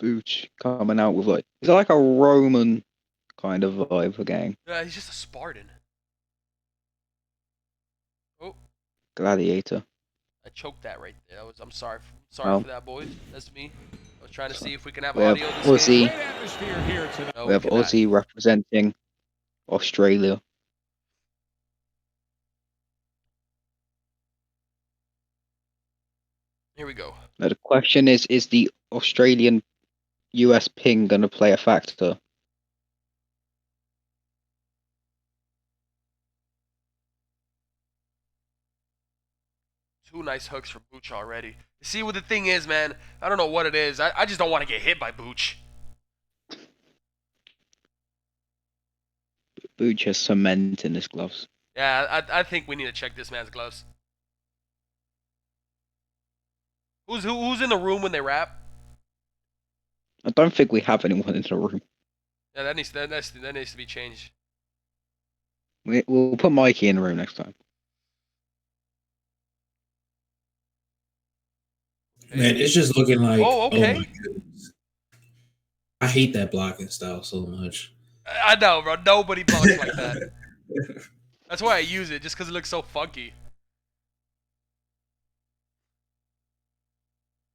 Speaker 2: Booch coming out with like, is it like a Roman kind of vibe again?
Speaker 1: Yeah, he's just a Spartan. Oh,
Speaker 2: Gladiator.
Speaker 1: I choked that right there. I'm sorry. Sorry
Speaker 2: Well,
Speaker 1: for that, boys. That's me. I was trying to see if we can have
Speaker 2: we have
Speaker 1: audio this game.
Speaker 2: Aussie.
Speaker 1: No,
Speaker 2: We have
Speaker 1: cannot.
Speaker 2: Aussie representing Australia.
Speaker 1: Here we go.
Speaker 2: Now the question is the Australian US ping going to play a factor?
Speaker 1: Two nice hooks from Booch already. See what the thing is, man. I don't know what it is. I just don't want to get hit by Booch.
Speaker 2: Booch has cement in his gloves.
Speaker 1: Yeah, I think we need to check this man's gloves. Who's in the room when they rap?
Speaker 2: I don't think we have anyone in the room.
Speaker 1: Yeah, that needs to be changed.
Speaker 2: We'll put Mikey in the room next time.
Speaker 3: Man, it's just looking like.
Speaker 1: Oh, okay.
Speaker 3: Oh my goodness. I hate that blocking style so much.
Speaker 1: I know, bro. Nobody blocks like that. That's why I use it, just because it looks so funky.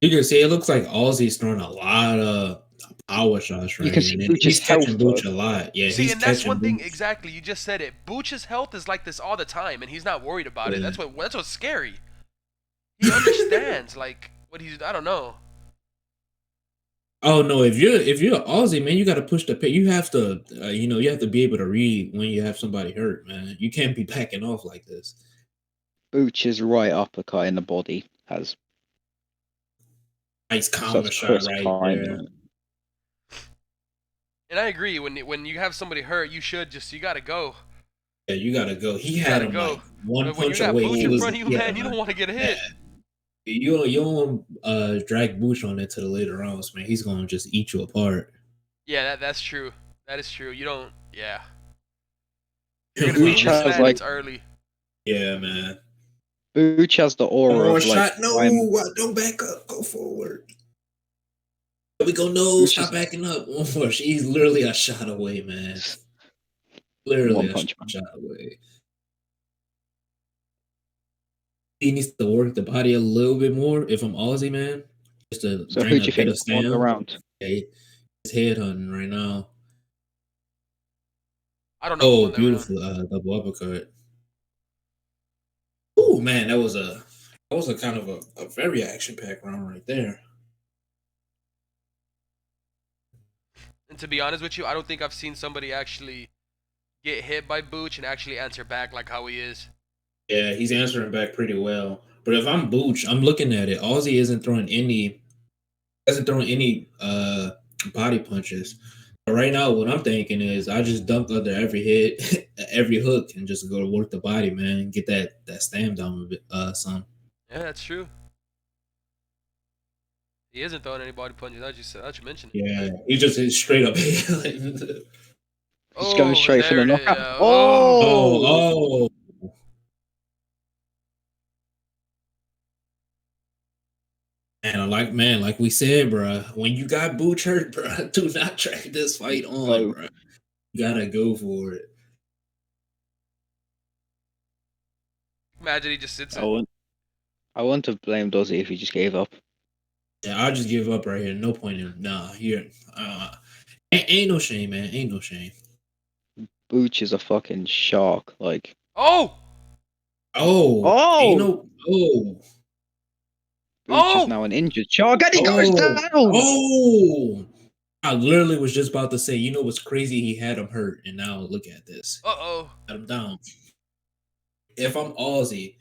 Speaker 3: You can see it looks like Aussie's throwing a lot of power shots right
Speaker 2: You can
Speaker 3: here.
Speaker 2: see
Speaker 3: And
Speaker 2: Booch's
Speaker 3: he's catching
Speaker 2: health,
Speaker 3: Booch
Speaker 2: though.
Speaker 3: a lot. Yeah,
Speaker 1: See,
Speaker 3: he's
Speaker 1: and that's
Speaker 3: catching
Speaker 1: one thing
Speaker 3: Booch.
Speaker 1: exactly. You just said it. Booch's health is like this all the time, and he's not worried about it.
Speaker 3: Yeah.
Speaker 1: That's what's scary. He understands, like what he's. I don't know.
Speaker 3: Oh no! If you're Aussie, man, you got to push the pit. You have to, you have to be able to read when you have somebody hurt, man. You can't be backing off like this.
Speaker 2: Booch's right uppercut in the body has
Speaker 3: Nice counter
Speaker 2: such
Speaker 3: shot
Speaker 2: crisp
Speaker 3: right
Speaker 2: timing
Speaker 3: there.
Speaker 2: on it.
Speaker 1: And I agree. When you have somebody hurt, you gotta go.
Speaker 3: Yeah, you gotta go. He
Speaker 1: You
Speaker 3: had
Speaker 1: gotta
Speaker 3: him
Speaker 1: go.
Speaker 3: like one
Speaker 1: But when you
Speaker 3: punch
Speaker 1: got
Speaker 3: away.
Speaker 1: Booch
Speaker 3: He
Speaker 1: in
Speaker 3: was,
Speaker 1: front of you,
Speaker 3: yeah,
Speaker 1: man, you don't want to get hit.
Speaker 3: You don't drag Booch on into the later rounds, man. He's gonna just eat you apart.
Speaker 1: Yeah, that's true. That is true. You don't. Yeah. You're gonna
Speaker 2: Booch
Speaker 1: beat this
Speaker 2: has
Speaker 1: man.
Speaker 2: like
Speaker 1: It's early.
Speaker 3: Yeah, man.
Speaker 2: Booch has the
Speaker 3: One
Speaker 2: aura
Speaker 3: more
Speaker 2: of like
Speaker 3: shot. No, don't back up. Go forward. We go. No,
Speaker 2: Booch
Speaker 3: stop
Speaker 2: is
Speaker 3: backing up. One more. She's literally a shot away, man. Literally
Speaker 2: one
Speaker 3: a
Speaker 2: punch man.
Speaker 3: shot away. He needs to work the body a little bit more. If I'm Aussie, man, just to
Speaker 2: So
Speaker 3: drain
Speaker 2: who do
Speaker 3: a
Speaker 2: you
Speaker 3: bit
Speaker 2: think
Speaker 3: of
Speaker 2: won the
Speaker 3: stam.
Speaker 2: round?
Speaker 3: Yeah, he's head hunting right now.
Speaker 1: I don't know who
Speaker 3: Oh,
Speaker 1: won that round.
Speaker 3: beautiful double uppercut. Oh man, that was a kind of a very action packed round right there.
Speaker 1: And to be honest with you, I don't think I've seen somebody actually get hit by Booch and actually answer back like how he is.
Speaker 3: Yeah, he's answering back pretty well. But if I'm Booch, I'm looking at it. Aussie isn't throwing any body punches. But right now, what I'm thinking is I just dunk under every hit, every hook, and just go to work the body, man, and get that stam down a bit, some.
Speaker 1: Yeah, that's true. He isn't throwing any body punches. I just mentioned it.
Speaker 3: Yeah, he just is straight up.
Speaker 2: He's going straight for
Speaker 1: there
Speaker 2: the
Speaker 1: it is.
Speaker 2: knockout.
Speaker 3: Oh, and like we said, bro, when you got Booch hurt, bro, do not track this fight on, bro. You gotta go for it.
Speaker 1: Imagine he just sits it.
Speaker 2: I wouldn't have blamed Ozzy if he just gave up.
Speaker 3: Yeah, I'll just give up right here. No point in here. Ain't no shame, man. Ain't no shame.
Speaker 2: Booch is a fucking shark. Like
Speaker 1: Oh!
Speaker 3: Ain't no.
Speaker 2: Booch is now an injured shark, and he goes down.
Speaker 3: Oh! I literally was just about to say, you know what's crazy? He had him hurt, and now look at this.
Speaker 1: Uh-oh.
Speaker 3: Got him down. If I'm Aussie,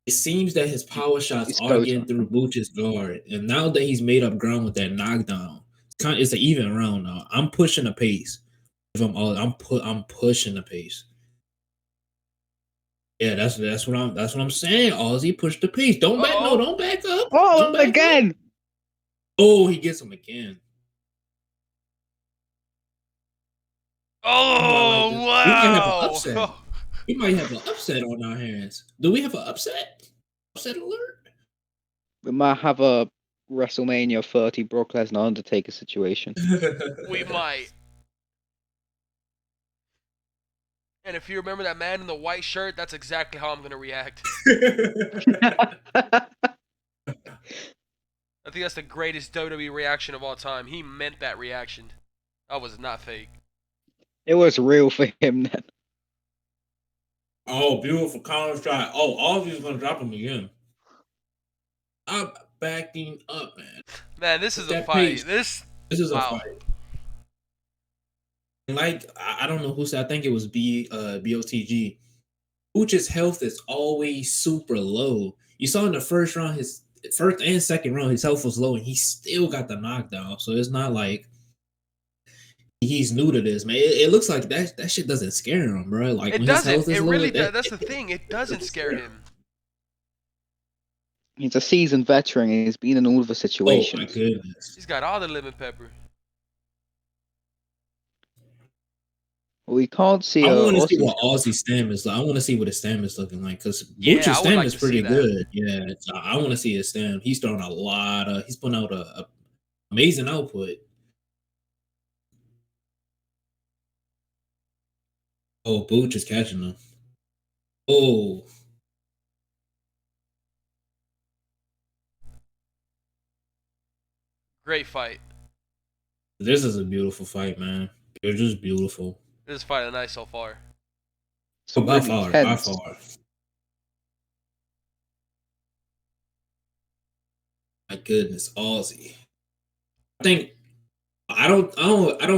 Speaker 3: it seems that his power shots
Speaker 2: It's
Speaker 3: are
Speaker 2: go
Speaker 3: getting
Speaker 2: time.
Speaker 3: through Booch's guard, and now that he's made up ground with that knockdown, it's an even round now. I'm pushing the pace. If I'm all, I'm pushing the pace. Yeah, that's what I'm saying. Aussie, push the pace. Don't back, no,
Speaker 1: Uh-oh.
Speaker 3: don't back up.
Speaker 2: Oh,
Speaker 3: Don't back up.
Speaker 2: again!
Speaker 3: Oh, he gets him again.
Speaker 1: Oh,
Speaker 3: We might have an
Speaker 1: wow.
Speaker 3: upset. We might have an upset on our hands. Do we have an upset? Upset alert?
Speaker 2: We might have a WrestleMania 30 Brock Lesnar Undertaker situation.
Speaker 1: We might. And if you remember that man in the white shirt, that's exactly how I'm going to react. I think that's the greatest WWE reaction of all time. He meant that reaction. That was not fake.
Speaker 2: It was real for him then.
Speaker 3: Oh, beautiful counter strike. Oh, Aussie's gonna drop him again. I'm backing up, man.
Speaker 1: Man, this is a
Speaker 3: That
Speaker 1: fight.
Speaker 3: pace.
Speaker 1: This
Speaker 3: is a
Speaker 1: wow.
Speaker 3: fight. Like I don't know who said. I think it was BOTG. Uchi's health is always super low. You saw in the first round, his first and second round, his health was low, and he still got the knockdown. So it's not like he's new to this, man. It looks like that shit doesn't scare him, bro. Like
Speaker 1: It
Speaker 3: when his
Speaker 1: doesn't.
Speaker 3: health is
Speaker 1: It
Speaker 3: low,
Speaker 1: really does. That's the thing. It doesn't scare him.
Speaker 2: He's a seasoned veteran. He's been in all of the
Speaker 3: Oh my
Speaker 2: situations.
Speaker 3: goodness.
Speaker 1: He's got all the lemon pepper.
Speaker 2: We can't see
Speaker 3: I want to see
Speaker 2: Aussie.
Speaker 3: what Aussie's stamina. I want to see what his stamina looking like because
Speaker 1: Yeah,
Speaker 3: Butcher's
Speaker 1: I would
Speaker 3: stamina
Speaker 1: like
Speaker 3: is
Speaker 1: to see
Speaker 3: pretty
Speaker 1: that.
Speaker 3: good. Yeah, so I want to see his stamina. He's throwing a lot of. He's putting out a amazing output. Oh, Booch is catching him. Oh,
Speaker 1: Great fight.
Speaker 3: this is a beautiful fight, man. They're just beautiful.
Speaker 1: This fight is nice so far.
Speaker 2: Some
Speaker 3: By
Speaker 2: really
Speaker 3: far, by
Speaker 2: tense.
Speaker 3: far. My goodness, Aussie. I don't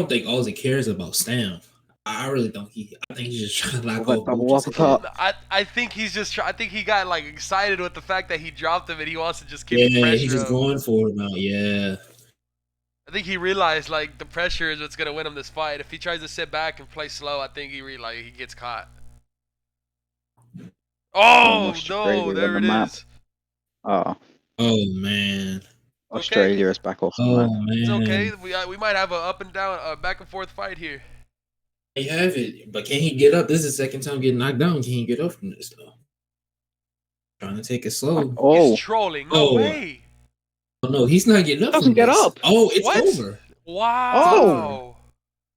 Speaker 3: think Aussie cares about Stam. I really don't. I think he's just trying to knock
Speaker 2: With a
Speaker 3: off
Speaker 2: double
Speaker 3: Booch's
Speaker 2: uppercut.
Speaker 3: head.
Speaker 1: I think he's just. I think he got like excited with the fact that he dropped him and he wants to just keep the
Speaker 3: Yeah,
Speaker 1: pressure
Speaker 3: he's just
Speaker 1: up.
Speaker 3: going for it now. Yeah.
Speaker 1: I think he realized like the pressure is what's gonna win him this fight. If he tries to sit back and play slow, I think he gets caught. Oh no!
Speaker 2: Australia on
Speaker 1: There
Speaker 2: the
Speaker 1: it
Speaker 2: map.
Speaker 1: is.
Speaker 2: Oh,
Speaker 3: Oh man.
Speaker 1: Okay.
Speaker 2: Australia is back off the
Speaker 3: Oh
Speaker 2: map.
Speaker 1: It's okay.
Speaker 3: man.
Speaker 1: We might have a up and down, back and forth fight here.
Speaker 3: You have it, but can he get up? This is the second time getting knocked down. Can he get up from this though? Trying to take it slow.
Speaker 2: Oh,
Speaker 1: He's trolling. No
Speaker 3: Oh.
Speaker 1: way.
Speaker 3: Oh no, he's not getting up.
Speaker 2: Doesn't
Speaker 3: from
Speaker 2: get
Speaker 3: this.
Speaker 2: up.
Speaker 3: Oh, it's
Speaker 1: What?
Speaker 3: over.
Speaker 1: Wow.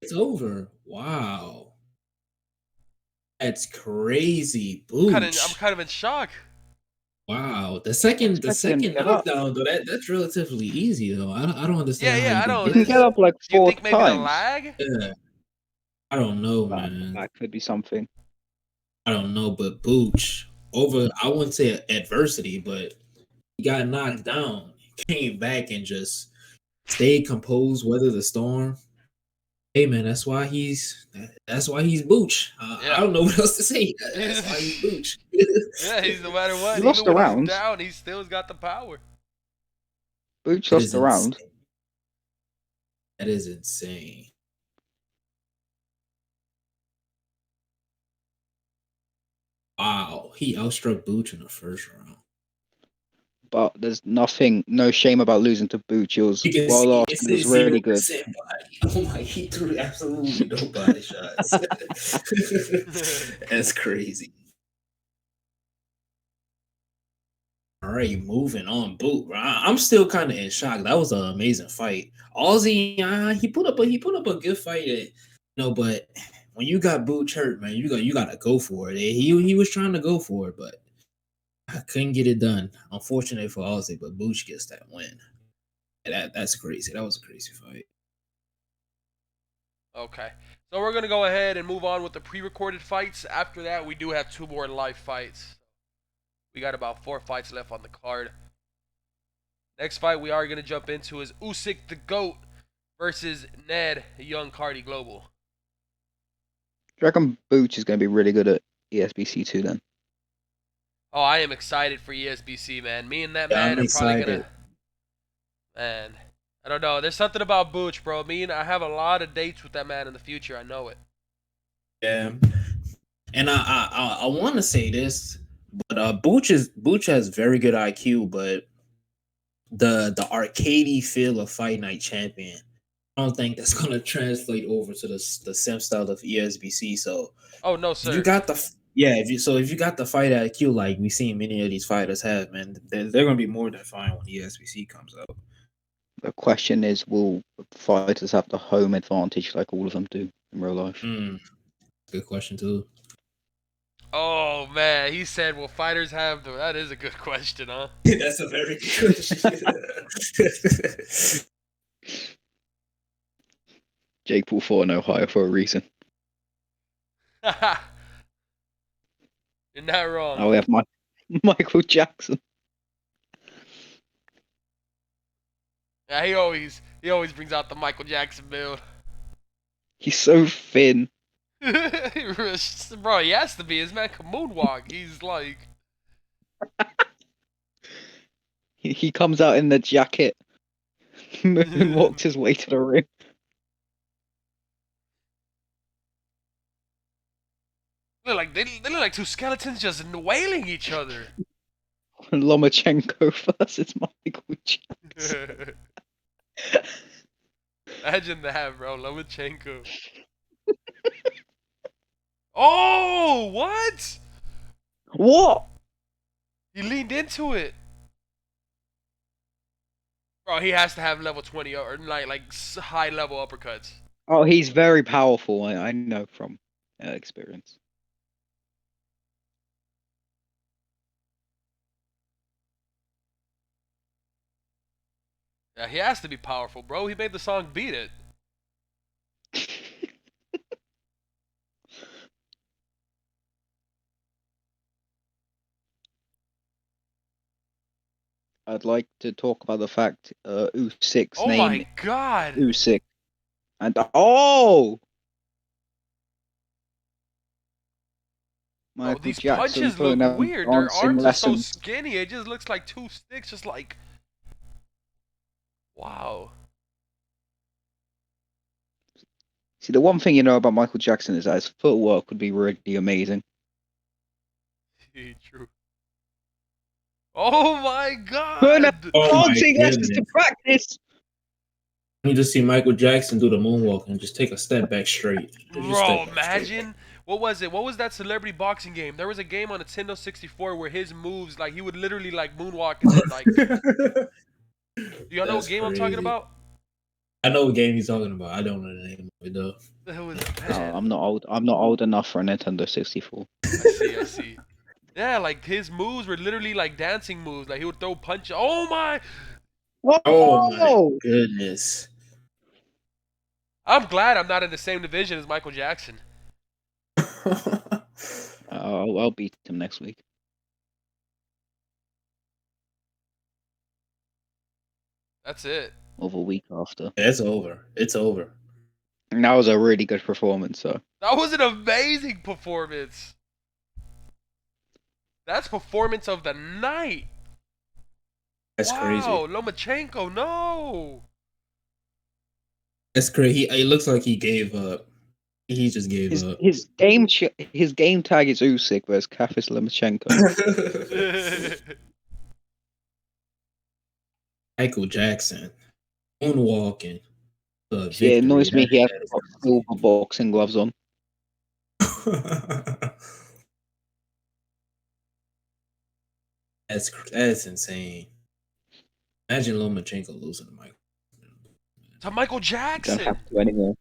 Speaker 3: It's over. Wow. That's crazy.
Speaker 1: I'm
Speaker 3: Booch.
Speaker 1: kind of in shock.
Speaker 3: Wow. The second
Speaker 2: expecting him to get up.
Speaker 3: knockdown though, that's relatively easy though. I don't understand how
Speaker 1: Yeah,
Speaker 3: you
Speaker 1: I
Speaker 3: can
Speaker 1: don't.
Speaker 2: he
Speaker 3: get
Speaker 2: can get up like
Speaker 1: Do you
Speaker 2: 4
Speaker 1: think maybe the
Speaker 2: times.
Speaker 1: lag?
Speaker 3: Yeah. I don't know, man.
Speaker 2: That could be something.
Speaker 3: I don't know, but Booch over I wouldn't say adversity, but he got knocked down, came back and just stayed composed, weather the storm. Hey man, that's why he's Booch.
Speaker 1: Yeah.
Speaker 3: I don't know what else to say. That's why he's Booch.
Speaker 1: Yeah, he's no matter what.
Speaker 2: He lost
Speaker 1: Even
Speaker 2: a
Speaker 1: when he's
Speaker 2: round.
Speaker 1: down, he's still got the power.
Speaker 2: Booch
Speaker 3: That
Speaker 2: lost
Speaker 3: is
Speaker 2: the round.
Speaker 3: insane. That is insane. Wow, he outstruck Booch in the first round.
Speaker 2: But there's no shame about losing to Booch. He was
Speaker 3: You can
Speaker 2: well
Speaker 3: see
Speaker 2: off.
Speaker 3: it
Speaker 2: He was
Speaker 3: says
Speaker 2: really good.
Speaker 3: 0% body. Oh my, he threw absolutely no body shots. That's crazy. All right, moving on. Boot. I'm still kind of in shock. That was an amazing fight. Aussie, he put up a good fight. But when you got Booch hurt, man, you got to go for it. He was trying to go for it, but I couldn't get it done. Unfortunately for Aussie, but Booch gets that win. That's crazy. That was a crazy fight.
Speaker 1: Okay. So we're going to go ahead and move on with the pre-recorded fights. After that, we do have 2 more live fights. We got about 4 fights left on the card. Next fight we are going to jump into is Usyk the GOAT versus Ned Young Cardi Global.
Speaker 2: Do you reckon Booch is going to be really good at ESBC too then?
Speaker 1: Oh, I am excited for ESBC, man. Me and that
Speaker 3: Yeah,
Speaker 1: man
Speaker 3: I'm
Speaker 1: are probably gonna.
Speaker 3: excited.
Speaker 1: Man, I don't know. There's something about Booch, bro. I have a lot of dates with that man in the future. I know it.
Speaker 3: Yeah, and I want to say this, but Booch has very good IQ, but the arcadey feel of Fight Night Champion, I don't think that's gonna translate over to the sim style of ESBC. So
Speaker 1: Oh no,
Speaker 3: if you
Speaker 1: sir.
Speaker 3: got the yeah, if you got the fight IQ like we seen many of these fighters have, man, they're gonna be more than fine when ESBC comes out.
Speaker 2: The question is, will fighters have the home advantage like all of them do in real life?
Speaker 3: Good question too.
Speaker 1: Oh man, he said, "Will fighters have the?" That is a good question, huh?
Speaker 3: That's a very good question.
Speaker 2: Jake Paul fought in Ohio for a reason.
Speaker 1: You're not wrong.
Speaker 2: Oh, we have Michael Jackson.
Speaker 1: Yeah, he always brings out the Michael Jackson build.
Speaker 2: He's so thin.
Speaker 1: Bro, he has to be. His man can moonwalk. He's like,
Speaker 2: He comes out in the jacket and walks his way to the ring.
Speaker 1: they look like two skeletons just wailing each other.
Speaker 2: Lomachenko versus Michael Jackson.
Speaker 1: Imagine that, bro. Lomachenko. Oh, what?
Speaker 2: What?
Speaker 1: He leaned into it. Bro, he has to have level 20 or like high level uppercuts.
Speaker 2: Oh, he's very powerful. I know from experience.
Speaker 1: Yeah, he has to be powerful, bro. He made the song Beat It.
Speaker 2: I'd like to talk about the fact Usyk's
Speaker 1: Oh
Speaker 2: name
Speaker 1: my god.
Speaker 2: Usyk, and oh,
Speaker 1: Bro,
Speaker 2: Michael
Speaker 1: these
Speaker 2: Jackson
Speaker 1: punches look
Speaker 2: putting them
Speaker 1: weird. Their
Speaker 2: dancing
Speaker 1: arms are so
Speaker 2: lessons.
Speaker 1: skinny. It just looks like two sticks. Just like, wow.
Speaker 2: See, the one thing you know about Michael Jackson is that his footwork would be really amazing.
Speaker 1: True. Oh my
Speaker 2: Putting them
Speaker 1: god.
Speaker 3: Oh my
Speaker 2: dancing lessons
Speaker 3: goodness!
Speaker 2: to practice.
Speaker 3: You just see Michael Jackson do the moonwalk and just take a step back straight. Just
Speaker 1: Bro,
Speaker 3: step back straight.
Speaker 1: imagine. What was it? What was that celebrity boxing game? There was a game on Nintendo 64 where his moves, like, he would literally, like, moonwalk and then, like. Do y'all know what
Speaker 3: That's
Speaker 1: game I'm talking
Speaker 3: crazy.
Speaker 1: about?
Speaker 3: I know what game he's talking about. I don't know the name of it though.
Speaker 1: It was,
Speaker 2: Oh,
Speaker 1: man.
Speaker 2: I'm not old. I'm not old enough for a Nintendo 64.
Speaker 1: I see. Yeah, like, his moves were literally, like, dancing moves. Like, he would throw punches. Oh my.
Speaker 3: Oh my
Speaker 2: Oh!
Speaker 3: goodness!
Speaker 1: I'm glad I'm not in the same division as Michael Jackson.
Speaker 2: I'll beat him next week.
Speaker 1: That's it.
Speaker 2: Or the week after.
Speaker 3: It's over. It's over.
Speaker 2: And that was a really good performance, so.
Speaker 1: That was an amazing performance. That's performance of the night.
Speaker 3: That's crazy.
Speaker 1: Wow, Lomachenko, no.
Speaker 3: That's crazy. It looks like he gave up. He just gave up.
Speaker 2: His game tag is Usyk versus Kafis Lomachenko.
Speaker 3: Michael Jackson moonwalking.
Speaker 2: Yeah, it annoys me he has got silver boxing gloves on.
Speaker 3: That's insane. Imagine Lomachenko losing to Michael.
Speaker 1: To Michael
Speaker 2: Don't
Speaker 1: Jackson.
Speaker 2: have to anymore.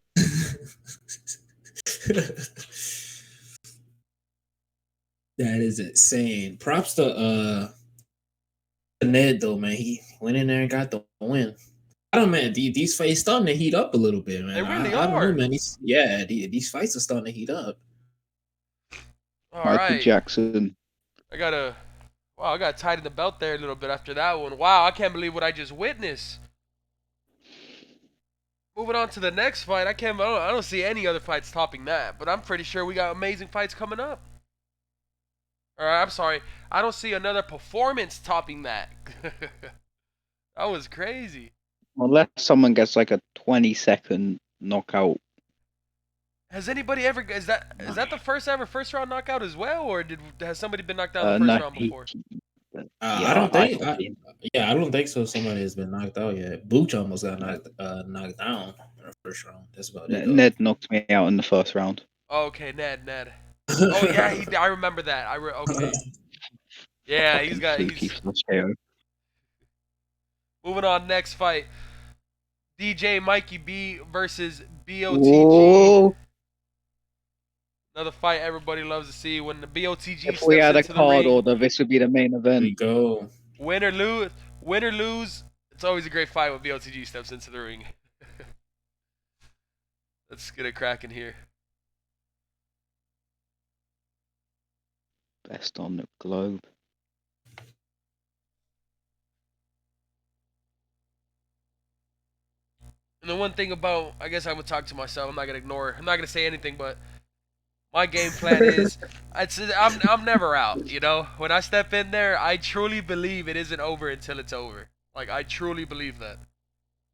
Speaker 3: That is insane. Props to Ned though, man. He went in there and got the win. I don't know, man. These fights starting to heat up a little bit, man.
Speaker 1: They really
Speaker 3: I don't know,
Speaker 1: are.
Speaker 3: man. These fights are starting to heat up.
Speaker 1: All
Speaker 2: Michael
Speaker 1: right.
Speaker 2: Jackson.
Speaker 1: I gotta tighten the belt there a little bit after that one. Wow, I can't believe what I just witnessed. Moving on to the next fight, I don't see any other fights topping that, but I'm pretty sure we got amazing fights coming up. Or I'm sorry, I don't see another performance topping that. That was crazy.
Speaker 2: Unless someone gets like a 20-second knockout.
Speaker 1: Has anybody ever is that the first ever first round knockout as well, or has somebody been knocked down in the first
Speaker 2: No,
Speaker 1: round before?
Speaker 3: I
Speaker 2: yeah,
Speaker 3: don't think.
Speaker 2: I think.
Speaker 3: Yeah, I don't think so. Somebody has been knocked out yet. Booch almost got knocked down in the first round. That's about it though.
Speaker 2: Ned knocked me out in the first round.
Speaker 1: Okay, Ned. Oh yeah, I remember that. Okay. Yeah,
Speaker 2: Fucking fluky flush KO.
Speaker 1: moving on. Next fight, DJ Mikey B versus BOTG.
Speaker 2: Whoa!
Speaker 1: Another fight everybody loves to see when the BOTG
Speaker 2: If we
Speaker 1: steps
Speaker 2: had a
Speaker 1: into the
Speaker 2: card
Speaker 1: ring.
Speaker 2: order, this would be the main
Speaker 3: There
Speaker 2: event.
Speaker 3: you go.
Speaker 1: Win or lose. It's always a great fight when BOTG steps into the ring. Let's get it cracking here.
Speaker 2: Best on the globe.
Speaker 1: And the one thing about, I guess I would talk to myself. I'm not gonna say anything, but my game plan is, I'm never out. You know, when I step in there, I truly believe it isn't over until it's over. Like I truly believe that.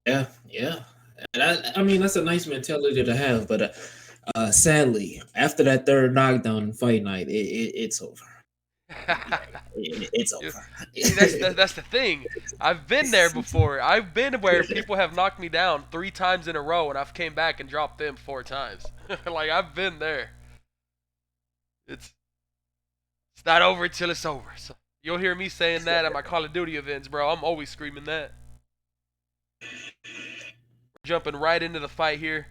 Speaker 3: Yeah. And I mean, that's a nice mentality to have, but sadly, after that third knockdown in fight night, it's over. It's
Speaker 1: Yeah.
Speaker 3: over.
Speaker 1: See, that's the thing. I've been there before. I've been where people have knocked me down 3 times in a row, and I've came back and dropped them 4 times. Like I've been there. It's not over till it's over. So you'll hear me saying that at my Call of Duty events, bro. I'm always screaming that. We're jumping right into the fight here.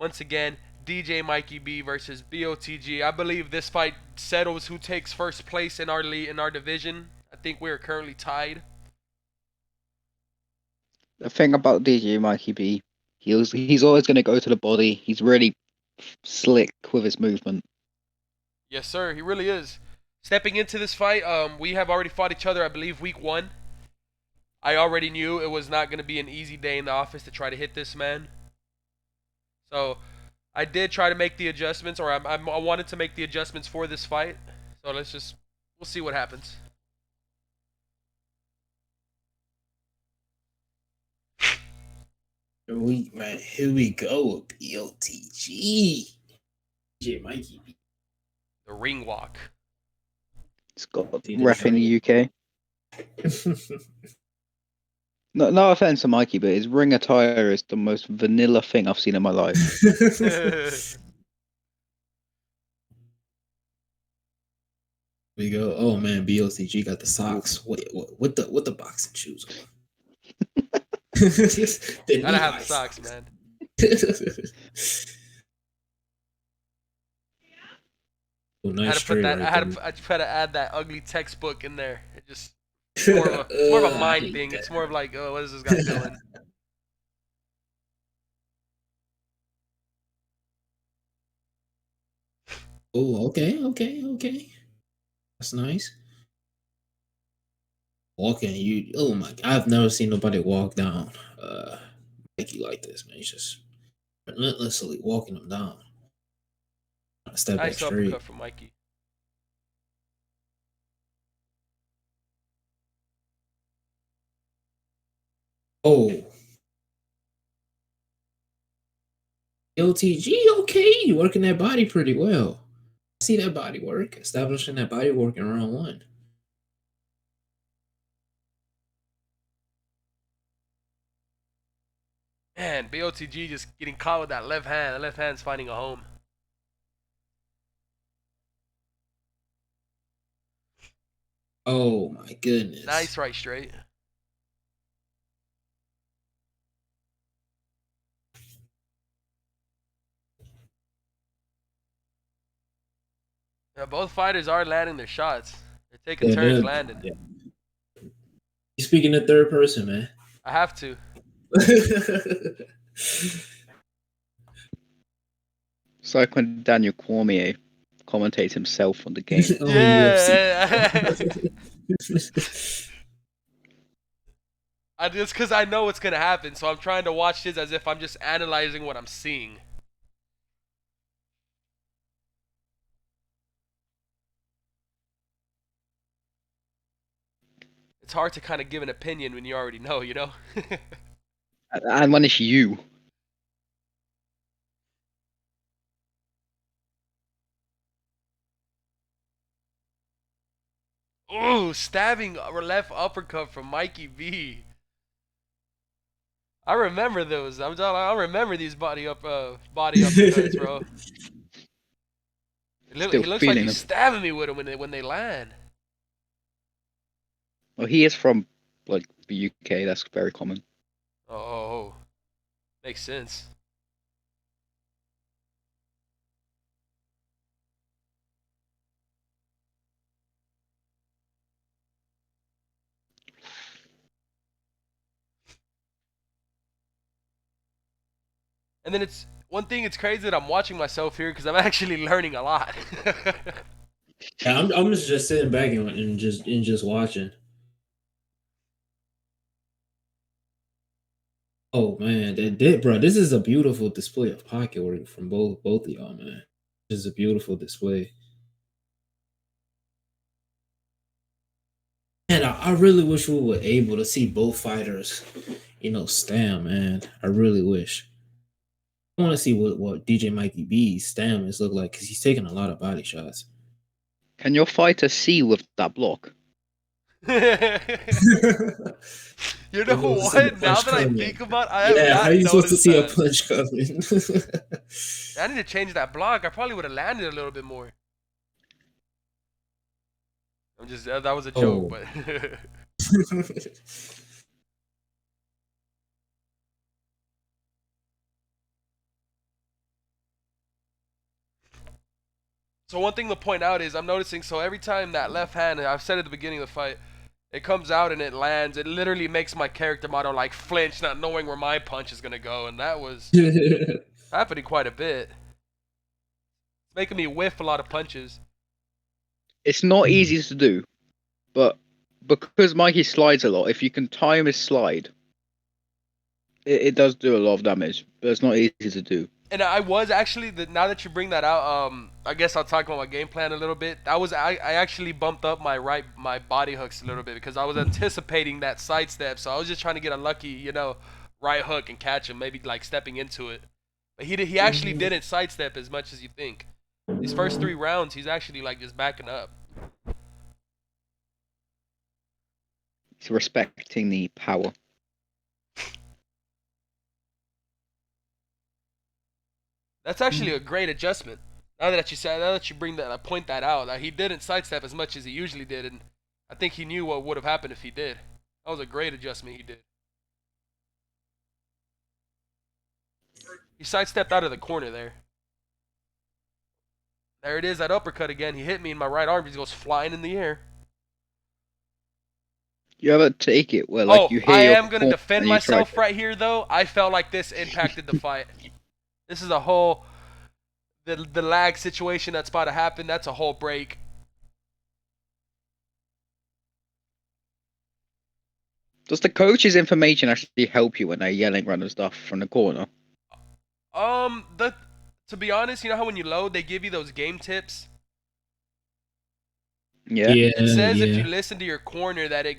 Speaker 1: Once again, DJ Mikey B versus BOTG. I believe this fight settles who takes first place in our division. I think we are currently tied.
Speaker 2: The thing about DJ Mikey B, he's always going to go to the body. He's really slick with his movement.
Speaker 1: Yes, sir. He really is. Stepping into this fight, we have already fought each other, I believe, week 1. I already knew it was not going to be an easy day in the office to try to hit this man. So I did try to make the adjustments, or I wanted to make the adjustments for this fight. So we'll see what happens.
Speaker 3: Here we go. BOTG. DJ Mikey.
Speaker 1: The ring walk.
Speaker 2: He's got ref in the UK. No offense to Mikey, but his ring attire is the most vanilla thing I've seen in my life.
Speaker 3: We go. Oh man, BOTG got the socks. What the boxing shoes on?
Speaker 1: Gotta have the socks, man.
Speaker 3: Oh, nice
Speaker 1: I had to put that.
Speaker 3: right
Speaker 1: I just had to add that ugly textbook in there. It just it's more of a mind thing. It's more of like, oh, what is this guy doing?
Speaker 3: Oh, okay. That's nice. Walking, oh my! I've never seen nobody walk down Mikey like this, man. He's just relentlessly walking them down. Step back
Speaker 1: Nice
Speaker 3: straight.
Speaker 1: uppercut from Mikey.
Speaker 3: Oh. LTG, okay, you working that body pretty well. I see that body work, establishing that body work in round 1.
Speaker 1: Man, BOTG just getting caught with that left hand. The left hand's finding a home.
Speaker 3: Oh my goodness.
Speaker 1: Nice right straight. Yeah, both fighters are landing their shots. They're taking turns landing.
Speaker 3: Yeah. You're speaking in third person, man.
Speaker 1: I have to.
Speaker 2: It's like when Daniel Cormier commentates himself on the game.
Speaker 1: Yeah. I just because I know what's gonna happen, so I'm trying to watch this as if I'm just analyzing what I'm seeing. It's hard to kind of give an opinion when you already know, you know?
Speaker 2: And when it's you.
Speaker 1: Ooh, stabbing left uppercut from Mikey V. I remember those. I remember these body uppercuts, bro.
Speaker 2: Still
Speaker 1: He looks like
Speaker 2: feeling
Speaker 1: he's
Speaker 2: them.
Speaker 1: stabbing me with them when they land.
Speaker 2: Well, he is from like the UK. That's very common.
Speaker 1: Oh, makes sense. And then it's one thing. It's crazy that I'm watching myself here because I'm actually learning a lot.
Speaker 3: Yeah, I'm just sitting back and just watching. Oh man, bro, this is a beautiful display of pocket work from both of y'all, man. This is a beautiful display. And I really wish we were able to see both fighters, stam, man. I really wish. I want to see what DJ Mikey B's stam is look like because he's taking a lot of body shots.
Speaker 2: Can your fighter see with that block?
Speaker 1: You know
Speaker 3: You're supposed to see the
Speaker 1: what? Now
Speaker 3: punch
Speaker 1: that I
Speaker 3: coming.
Speaker 1: think about, I have
Speaker 3: Yeah, how are
Speaker 1: not
Speaker 3: you supposed to
Speaker 1: noticed
Speaker 3: see a
Speaker 1: that.
Speaker 3: punch coming?
Speaker 1: I need to change that block. I probably would have landed a little bit more. I'm just that was a joke,
Speaker 3: Oh.
Speaker 1: but so one thing to point out is I'm noticing. So every time that left hand, I've said at the beginning of the fight, it comes out and it lands. It literally makes my character model like flinch, not knowing where my punch is gonna go, and that was happening quite a bit. It's making me whiff a lot of punches.
Speaker 2: It's not easy to do, but because Mikey slides a lot, if you can time his slide, it does do a lot of damage. But it's not easy to do.
Speaker 1: And I was actually now that you bring that out, I guess I'll talk about my game plan a little bit. I actually bumped up my body hooks a little bit because I was anticipating that sidestep, so I was just trying to get a lucky, right hook and catch him, maybe like stepping into it. But he actually didn't sidestep as much as you think. These first 3 rounds, he's actually like just backing up.
Speaker 2: He's respecting the power.
Speaker 1: That's actually a great adjustment. Now that you bring that, I point that out. He didn't sidestep as much as he usually did, and I think he knew what would have happened if he did. That was a great adjustment he did. He sidestepped out of the corner there. There it is, that uppercut again. He hit me in my right arm. He goes flying in the air.
Speaker 2: You ever take it where like
Speaker 1: Oh,
Speaker 2: you
Speaker 1: I
Speaker 2: hear your
Speaker 1: am gonna
Speaker 2: corner
Speaker 1: defend
Speaker 2: and you try
Speaker 1: myself
Speaker 2: to...
Speaker 1: right here though. I felt like this impacted the fight. This is a whole the lag situation that's about to happen. That's a whole break.
Speaker 2: Does the coach's information actually help you when they're yelling random stuff from the corner?
Speaker 1: The to be honest, you know how when you load, they give you those game tips.
Speaker 2: Yeah.
Speaker 3: Yeah,
Speaker 1: It says if you
Speaker 3: yeah.
Speaker 1: listen to your corner that it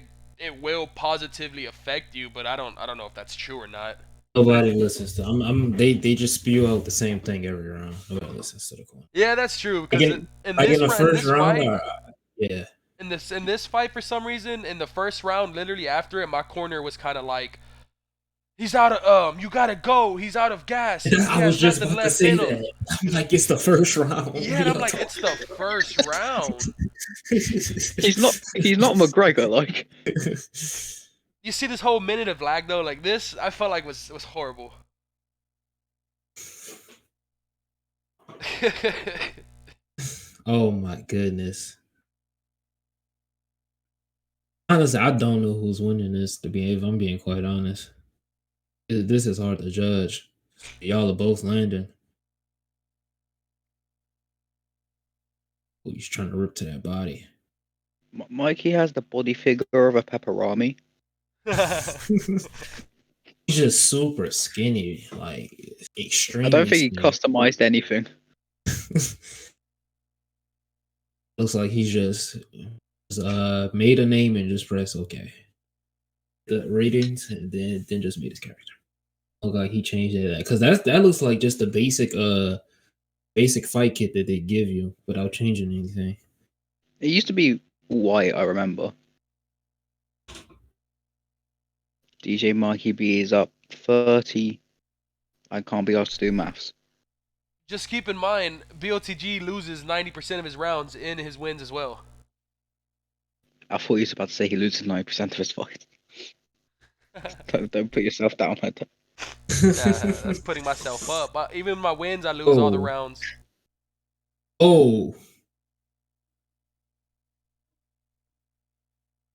Speaker 1: will positively affect you, but I don't know if that's true or not.
Speaker 3: Nobody listens to. They just spew out the same thing every round. Nobody listens to the corner.
Speaker 1: Yeah, that's true
Speaker 3: Like
Speaker 1: because
Speaker 3: in like in the
Speaker 1: in
Speaker 3: first
Speaker 1: this
Speaker 3: round,
Speaker 1: fight,
Speaker 3: yeah.
Speaker 1: in this fight for some reason in the first round, literally after it, my corner was kind of like, he's out of you gotta go. He's out of gas. He
Speaker 3: I was
Speaker 1: has
Speaker 3: just
Speaker 1: nothing
Speaker 3: about to
Speaker 1: left
Speaker 3: say
Speaker 1: in him.
Speaker 3: that. I'm like, it's the first round.
Speaker 1: Yeah,
Speaker 3: What are
Speaker 1: and I'm
Speaker 3: y'all
Speaker 1: like, it's the first round.
Speaker 2: He's not McGregor, like.
Speaker 1: You see this whole minute of lag though, like this, I felt like was horrible.
Speaker 3: Oh my goodness. Honestly, I don't know who's winning this. To be, if I'm being quite honest, this is hard to judge. Y'all are both landing. Oh, he's trying to rip to that body.
Speaker 2: Mikey has the body figure of a pepperami.
Speaker 3: He's just super skinny, like
Speaker 2: I
Speaker 3: extremely
Speaker 2: don't think he
Speaker 3: skinny.
Speaker 2: customized anything.
Speaker 3: Looks like he's just made a name and just press OK. The ratings and then just made his character. Look like he changed that because that looks like just the basic fight kit that they give you without changing anything.
Speaker 2: It used to be white, I remember. DJ Mikey B is up 30. I can't be asked to do maths.
Speaker 1: Just keep in mind, BOTG loses 90% of his rounds in his wins as well.
Speaker 2: I thought you was about to say he loses 90% of his fights. Don't put yourself down like that.
Speaker 1: That's putting myself up. Even in my wins, I lose all the rounds.
Speaker 3: Oh.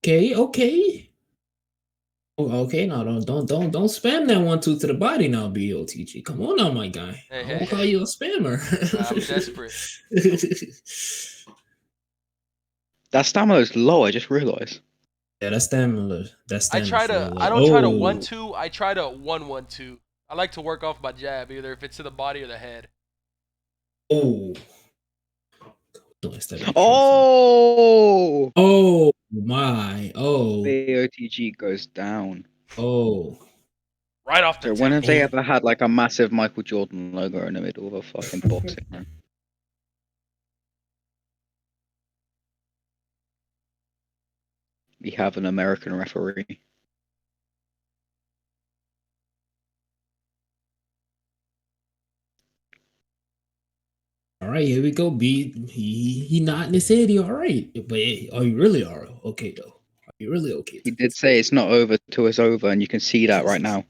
Speaker 3: Okay. Oh, okay, now don't spam that 1-2 to the body now, BOTG. Come on now, my guy. I won't call you a spammer.
Speaker 1: I'm desperate.
Speaker 2: That stamina is low, I just realized.
Speaker 3: Yeah, that's stamina.
Speaker 1: I don't try to 1-2, I try to 1-1-2. I like to work off my jab, either if it's to the body or the head.
Speaker 3: Oh.
Speaker 2: Oh!
Speaker 3: Oh my. Oh.
Speaker 2: BOTG goes down.
Speaker 3: Oh.
Speaker 1: Right off the
Speaker 2: So when have
Speaker 1: temple.
Speaker 2: they ever had like a massive Michael Jordan logo in the middle of a fucking boxing ring? We have an American referee.
Speaker 3: All right, here we go. B, he nodding his head. He all right, but are you really all right? Okay though? Are you really okay?
Speaker 2: He did say it's not over till it's over, and you can see that right now.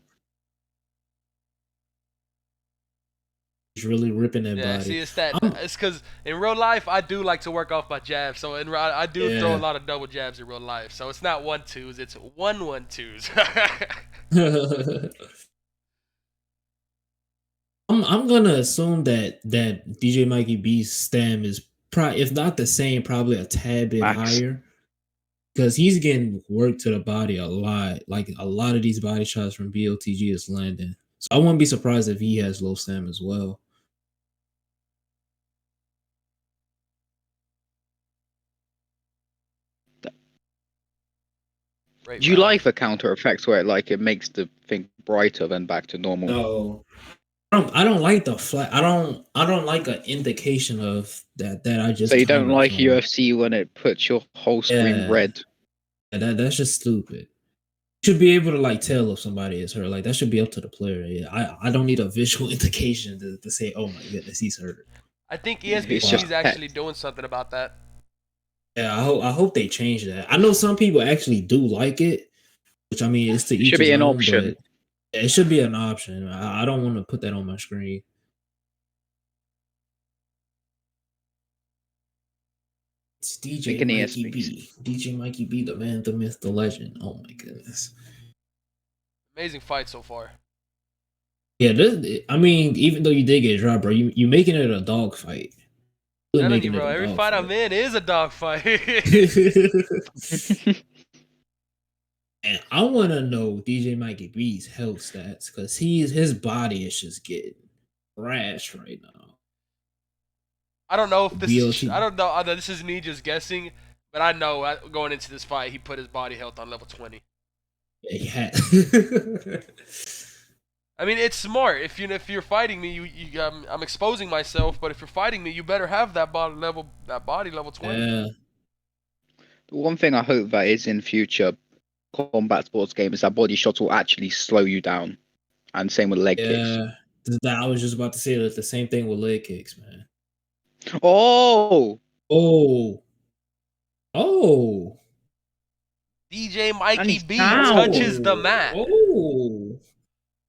Speaker 3: He's really ripping that body.
Speaker 1: See, it's because in real life I do like to work off my jabs, so I do throw a lot of double jabs in real life. So it's not 1-2s, it's 1-1-2s.
Speaker 3: I'm gonna assume that DJ Mikey B's stam is probably, if not the same, probably a tad bit higher, because he's getting work to the body a lot. Like a lot of these body shots from BOTG is landing, so I wouldn't be surprised if he has low stam as well.
Speaker 2: Do you like the counter effects where it makes the thing brighter than back to normal?
Speaker 3: No. I don't like the flat. I don't like an indication of that I just.
Speaker 2: So you don't like UFC when it puts your whole screen red?
Speaker 3: Yeah, that's just stupid. You should be able to like tell if somebody is hurt. Like that should be up to the player. Yeah, I don't need a visual indication to say, oh my goodness, he's hurt.
Speaker 1: I think ESBC is actually doing something about that.
Speaker 3: Yeah, I hope they change that. I know some people actually do like it, which I mean, it's to each
Speaker 2: should be an option.
Speaker 3: But it should be an option. I don't want to put that on my screen. It's DJ Mikey B. DJ Mikey B, the man, the myth, the legend. Oh my goodness.
Speaker 1: Amazing fight so far.
Speaker 3: Yeah, I mean, even though you did get dropped, bro, you making it a dog fight.
Speaker 1: Really you, bro. Every fight I'm in is a dog fight.
Speaker 3: And I want to know DJ Mikey B's health stats because his body is just getting thrashed right now.
Speaker 1: I don't know if this is, I don't know. This is me just guessing, but I know going into this fight, he put his body health on level 20.
Speaker 3: Yeah, he had.
Speaker 2: I
Speaker 1: mean, it's smart. If you're fighting me, I'm exposing myself. But if you're fighting me, you better have that body level 20.
Speaker 2: Yeah. The one thing I hope that is in future combat sports games, that body shots will actually slow you down, and same with leg kicks.
Speaker 3: I was just about to say that the same thing with leg kicks, man.
Speaker 2: Oh.
Speaker 1: DJ Mikey B touches the mat.
Speaker 3: Oh.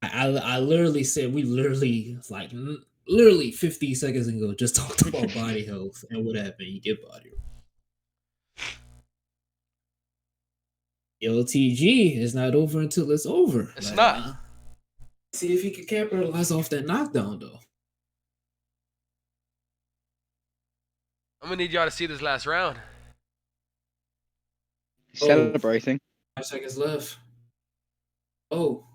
Speaker 3: I literally said we literally 50 seconds ago just talked about body health and what happened. You get body. LTG is not over until it's over.
Speaker 1: It's not.
Speaker 3: See if he can capitalize off that knockdown though.
Speaker 1: I'm gonna need y'all to see this last round.
Speaker 2: He's celebrating.
Speaker 3: 5 seconds left. Oh,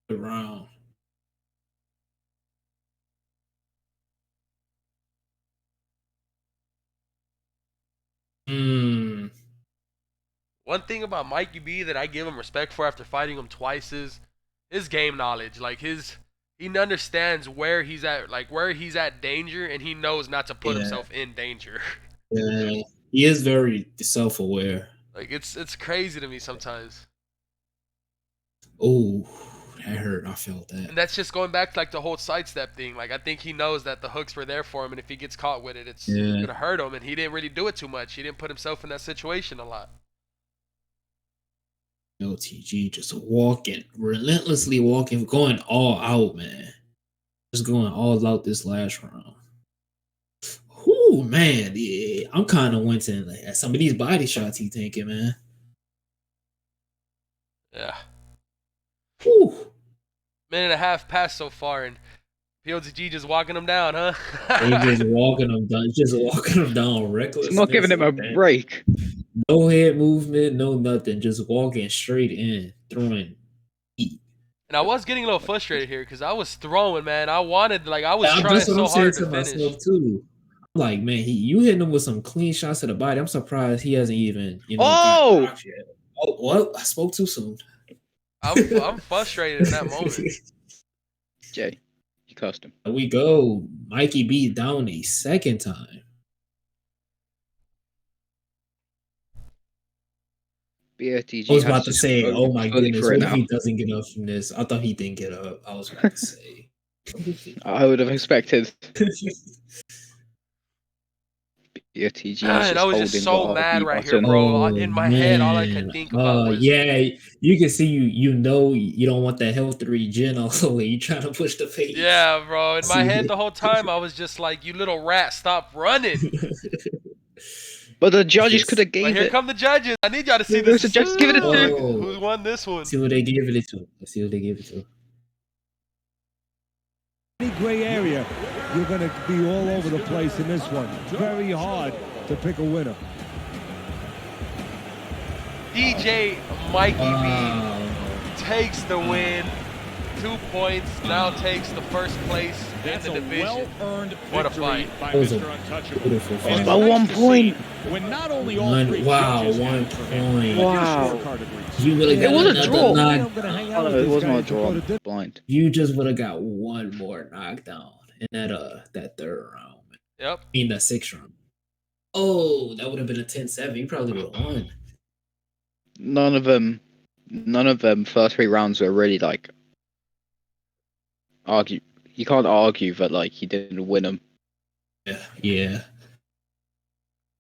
Speaker 3: good round. Hmm.
Speaker 1: One thing about Mikey B that I give him respect for after fighting him twice is his game knowledge. Like he understands where he's at, like where he's at danger, and he knows not to put
Speaker 3: Yeah.
Speaker 1: himself in danger.
Speaker 3: Yeah. He is very self-aware.
Speaker 1: Like it's crazy to me sometimes.
Speaker 3: Oh, that hurt. I felt that.
Speaker 1: And that's just going back to like the whole sidestep thing. Like I think he knows that the hooks were there for him, and if he gets caught with it, it's
Speaker 3: Yeah.
Speaker 1: gonna hurt him. And he didn't really do it too much. He didn't put himself in that situation a lot.
Speaker 3: LTG just walking, relentlessly walking, going all out, man. Just going all out this last round. Whoo, man. Yeah, I'm kind of wanting like, some of these body shots he taking, man.
Speaker 1: Yeah.
Speaker 3: Whew.
Speaker 1: Minute and a half passed so far, and POTG just walking him down, huh?
Speaker 3: They just walking him down, reckless.
Speaker 2: It's not giving him a break.
Speaker 3: No head movement, no nothing. Just walking straight in, throwing heat.
Speaker 1: And I was getting a little frustrated here because I was throwing, man. I wanted, like, I was trying
Speaker 3: That's what
Speaker 1: so
Speaker 3: I'm saying
Speaker 1: hard
Speaker 3: to
Speaker 1: to finish.
Speaker 3: myself too. I'm like, man, you hitting him with some clean shots to the body. I'm surprised he hasn't even, got knocked yet. Oh, well, I spoke too soon.
Speaker 1: I'm frustrated in that moment.
Speaker 2: Jay, you cussed him.
Speaker 3: There we go. Mikey B down a second time.
Speaker 2: BOTG
Speaker 3: I was about to say, oh my goodness,
Speaker 2: for it
Speaker 3: what if
Speaker 2: now.
Speaker 3: he doesn't get up from this? I thought he didn't get up. I was about to say.
Speaker 2: I would have expected BOTG.
Speaker 1: And I was just so mad right here, bro. In my head, all I could think about was,
Speaker 3: yeah, you can see you know you don't want that health regen all the way. You trying to push the face.
Speaker 1: yeah, bro. In my head the whole time, I was just like, you little rat, stop running.
Speaker 2: But the judges could have gave
Speaker 1: But here
Speaker 2: it.
Speaker 1: come the judges. I need y'all to see this.
Speaker 2: Just give it a two.
Speaker 1: Who won this one?
Speaker 3: Let's see what they gave it to. Let's see what they gave it to.
Speaker 4: Any gray area, you're going to be all over the place in this one. Very hard to pick a winner.
Speaker 1: DJ Mikey B takes the win. 2 points. Now takes the first place in the division.
Speaker 5: Well-earned
Speaker 1: What a
Speaker 5: victory
Speaker 1: fight.
Speaker 5: by
Speaker 3: That was a
Speaker 5: Mr. Untouchable.
Speaker 3: beautiful fight.
Speaker 5: And it's
Speaker 2: By
Speaker 5: nice
Speaker 2: 1
Speaker 5: to
Speaker 2: point.
Speaker 5: see when not only all
Speaker 3: One-
Speaker 5: three
Speaker 3: wow,
Speaker 5: judges
Speaker 3: 1
Speaker 5: have for him,
Speaker 3: point.
Speaker 5: but your
Speaker 2: Wow.
Speaker 5: scorecard agrees.
Speaker 3: You really
Speaker 2: It
Speaker 3: got
Speaker 2: was a
Speaker 3: another
Speaker 2: draw.
Speaker 3: knock.
Speaker 4: I'm gonna hang out
Speaker 2: Oh no,
Speaker 4: with
Speaker 2: it
Speaker 4: these
Speaker 2: wasn't a
Speaker 4: guys before
Speaker 2: draw.
Speaker 4: the
Speaker 2: Blind.
Speaker 3: You just would have got one more knockdown in that third round.
Speaker 1: Yep.
Speaker 3: I mean, the sixth round. Oh, that would have been a 10-7. You probably would have won.
Speaker 2: None of them first 3 rounds were really like argue. You can't argue that like he didn't win them.
Speaker 3: Yeah.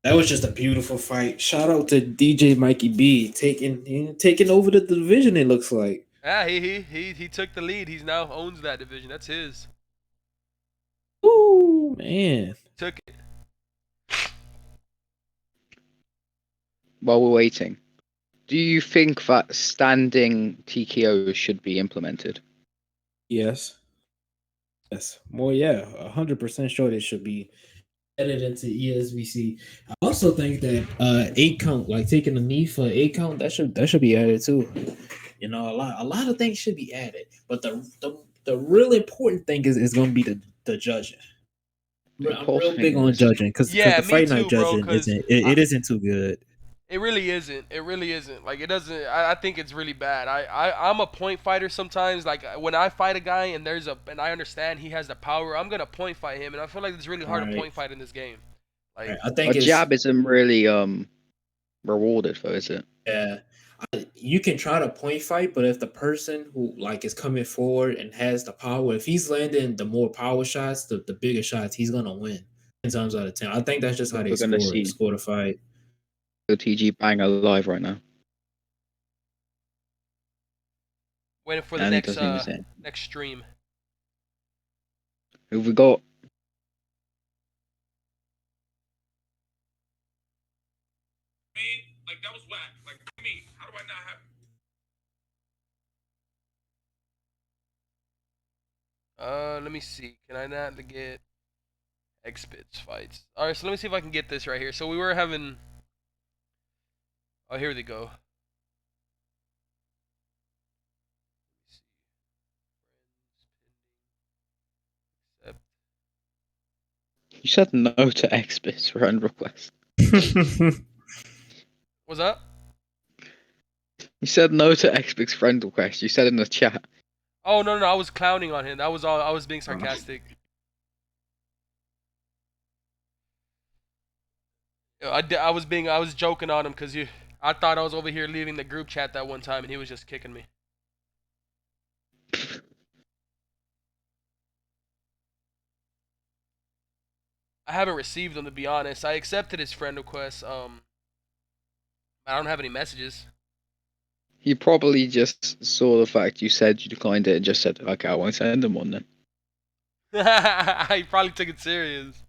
Speaker 3: That was just a beautiful fight. Shout out to DJ Mikey B taking over the division. It looks like.
Speaker 1: Yeah, he took the lead. He's now owns that division. That's his.
Speaker 3: Ooh, man.
Speaker 1: Took it.
Speaker 2: While we're waiting, do you think that standing TKO should be implemented?
Speaker 3: Yes. Yes. Well, yeah, 100% sure they should be added into ESBC. I also think that 8 count, like taking a knee for 8 count, that should be added too. You know, a lot of things should be added, but the real important thing is going to be the judging. I'm real big on judging because
Speaker 1: Yeah,
Speaker 3: the
Speaker 1: me
Speaker 3: fight
Speaker 1: too,
Speaker 3: night
Speaker 1: bro,
Speaker 3: judging
Speaker 1: 'cause
Speaker 3: it isn't too good.
Speaker 1: It really isn't. It really isn't. Like it doesn't. I think it's really bad. I'm a point fighter sometimes. Like when I fight a guy and and I understand he has the power, I'm gonna point fight him, and I feel like it's really hard to
Speaker 3: Right.
Speaker 1: point fight in this game. Like
Speaker 3: I think
Speaker 2: A jab isn't really rewarded for, is it?
Speaker 3: Yeah, you can try to point fight, but if the person who like is coming forward and has the power, if he's landing the more power shots, the bigger shots, he's gonna win 10 times out of 10. I think that's just how they
Speaker 2: We're gonna see.
Speaker 3: score the fight.
Speaker 2: OTG bang alive right now.
Speaker 1: waiting for the
Speaker 2: And he
Speaker 1: next
Speaker 2: doesn't even say it.
Speaker 1: next stream.
Speaker 2: Who've we got?
Speaker 5: Like, that was whack. Like, me, how do I not have...
Speaker 1: Let me see. Can I not get X-Bits fights? All right, so let me see if I can get this right here. So we were having. Oh, here they go.
Speaker 2: You said no to Xbit's friend request.
Speaker 1: What's up?
Speaker 2: You said no to Xbit's friend request. You said in the chat.
Speaker 1: Oh no, I was clowning on him. That was all. I was being sarcastic. I was joking on him because I thought I was over here leaving the group chat that one time and he was just kicking me. I haven't received them, to be honest. I accepted his friend request. I don't have any messages.
Speaker 2: He probably just saw the fact you said you declined it and just said, okay, I won't send him one then.
Speaker 1: He probably took it serious.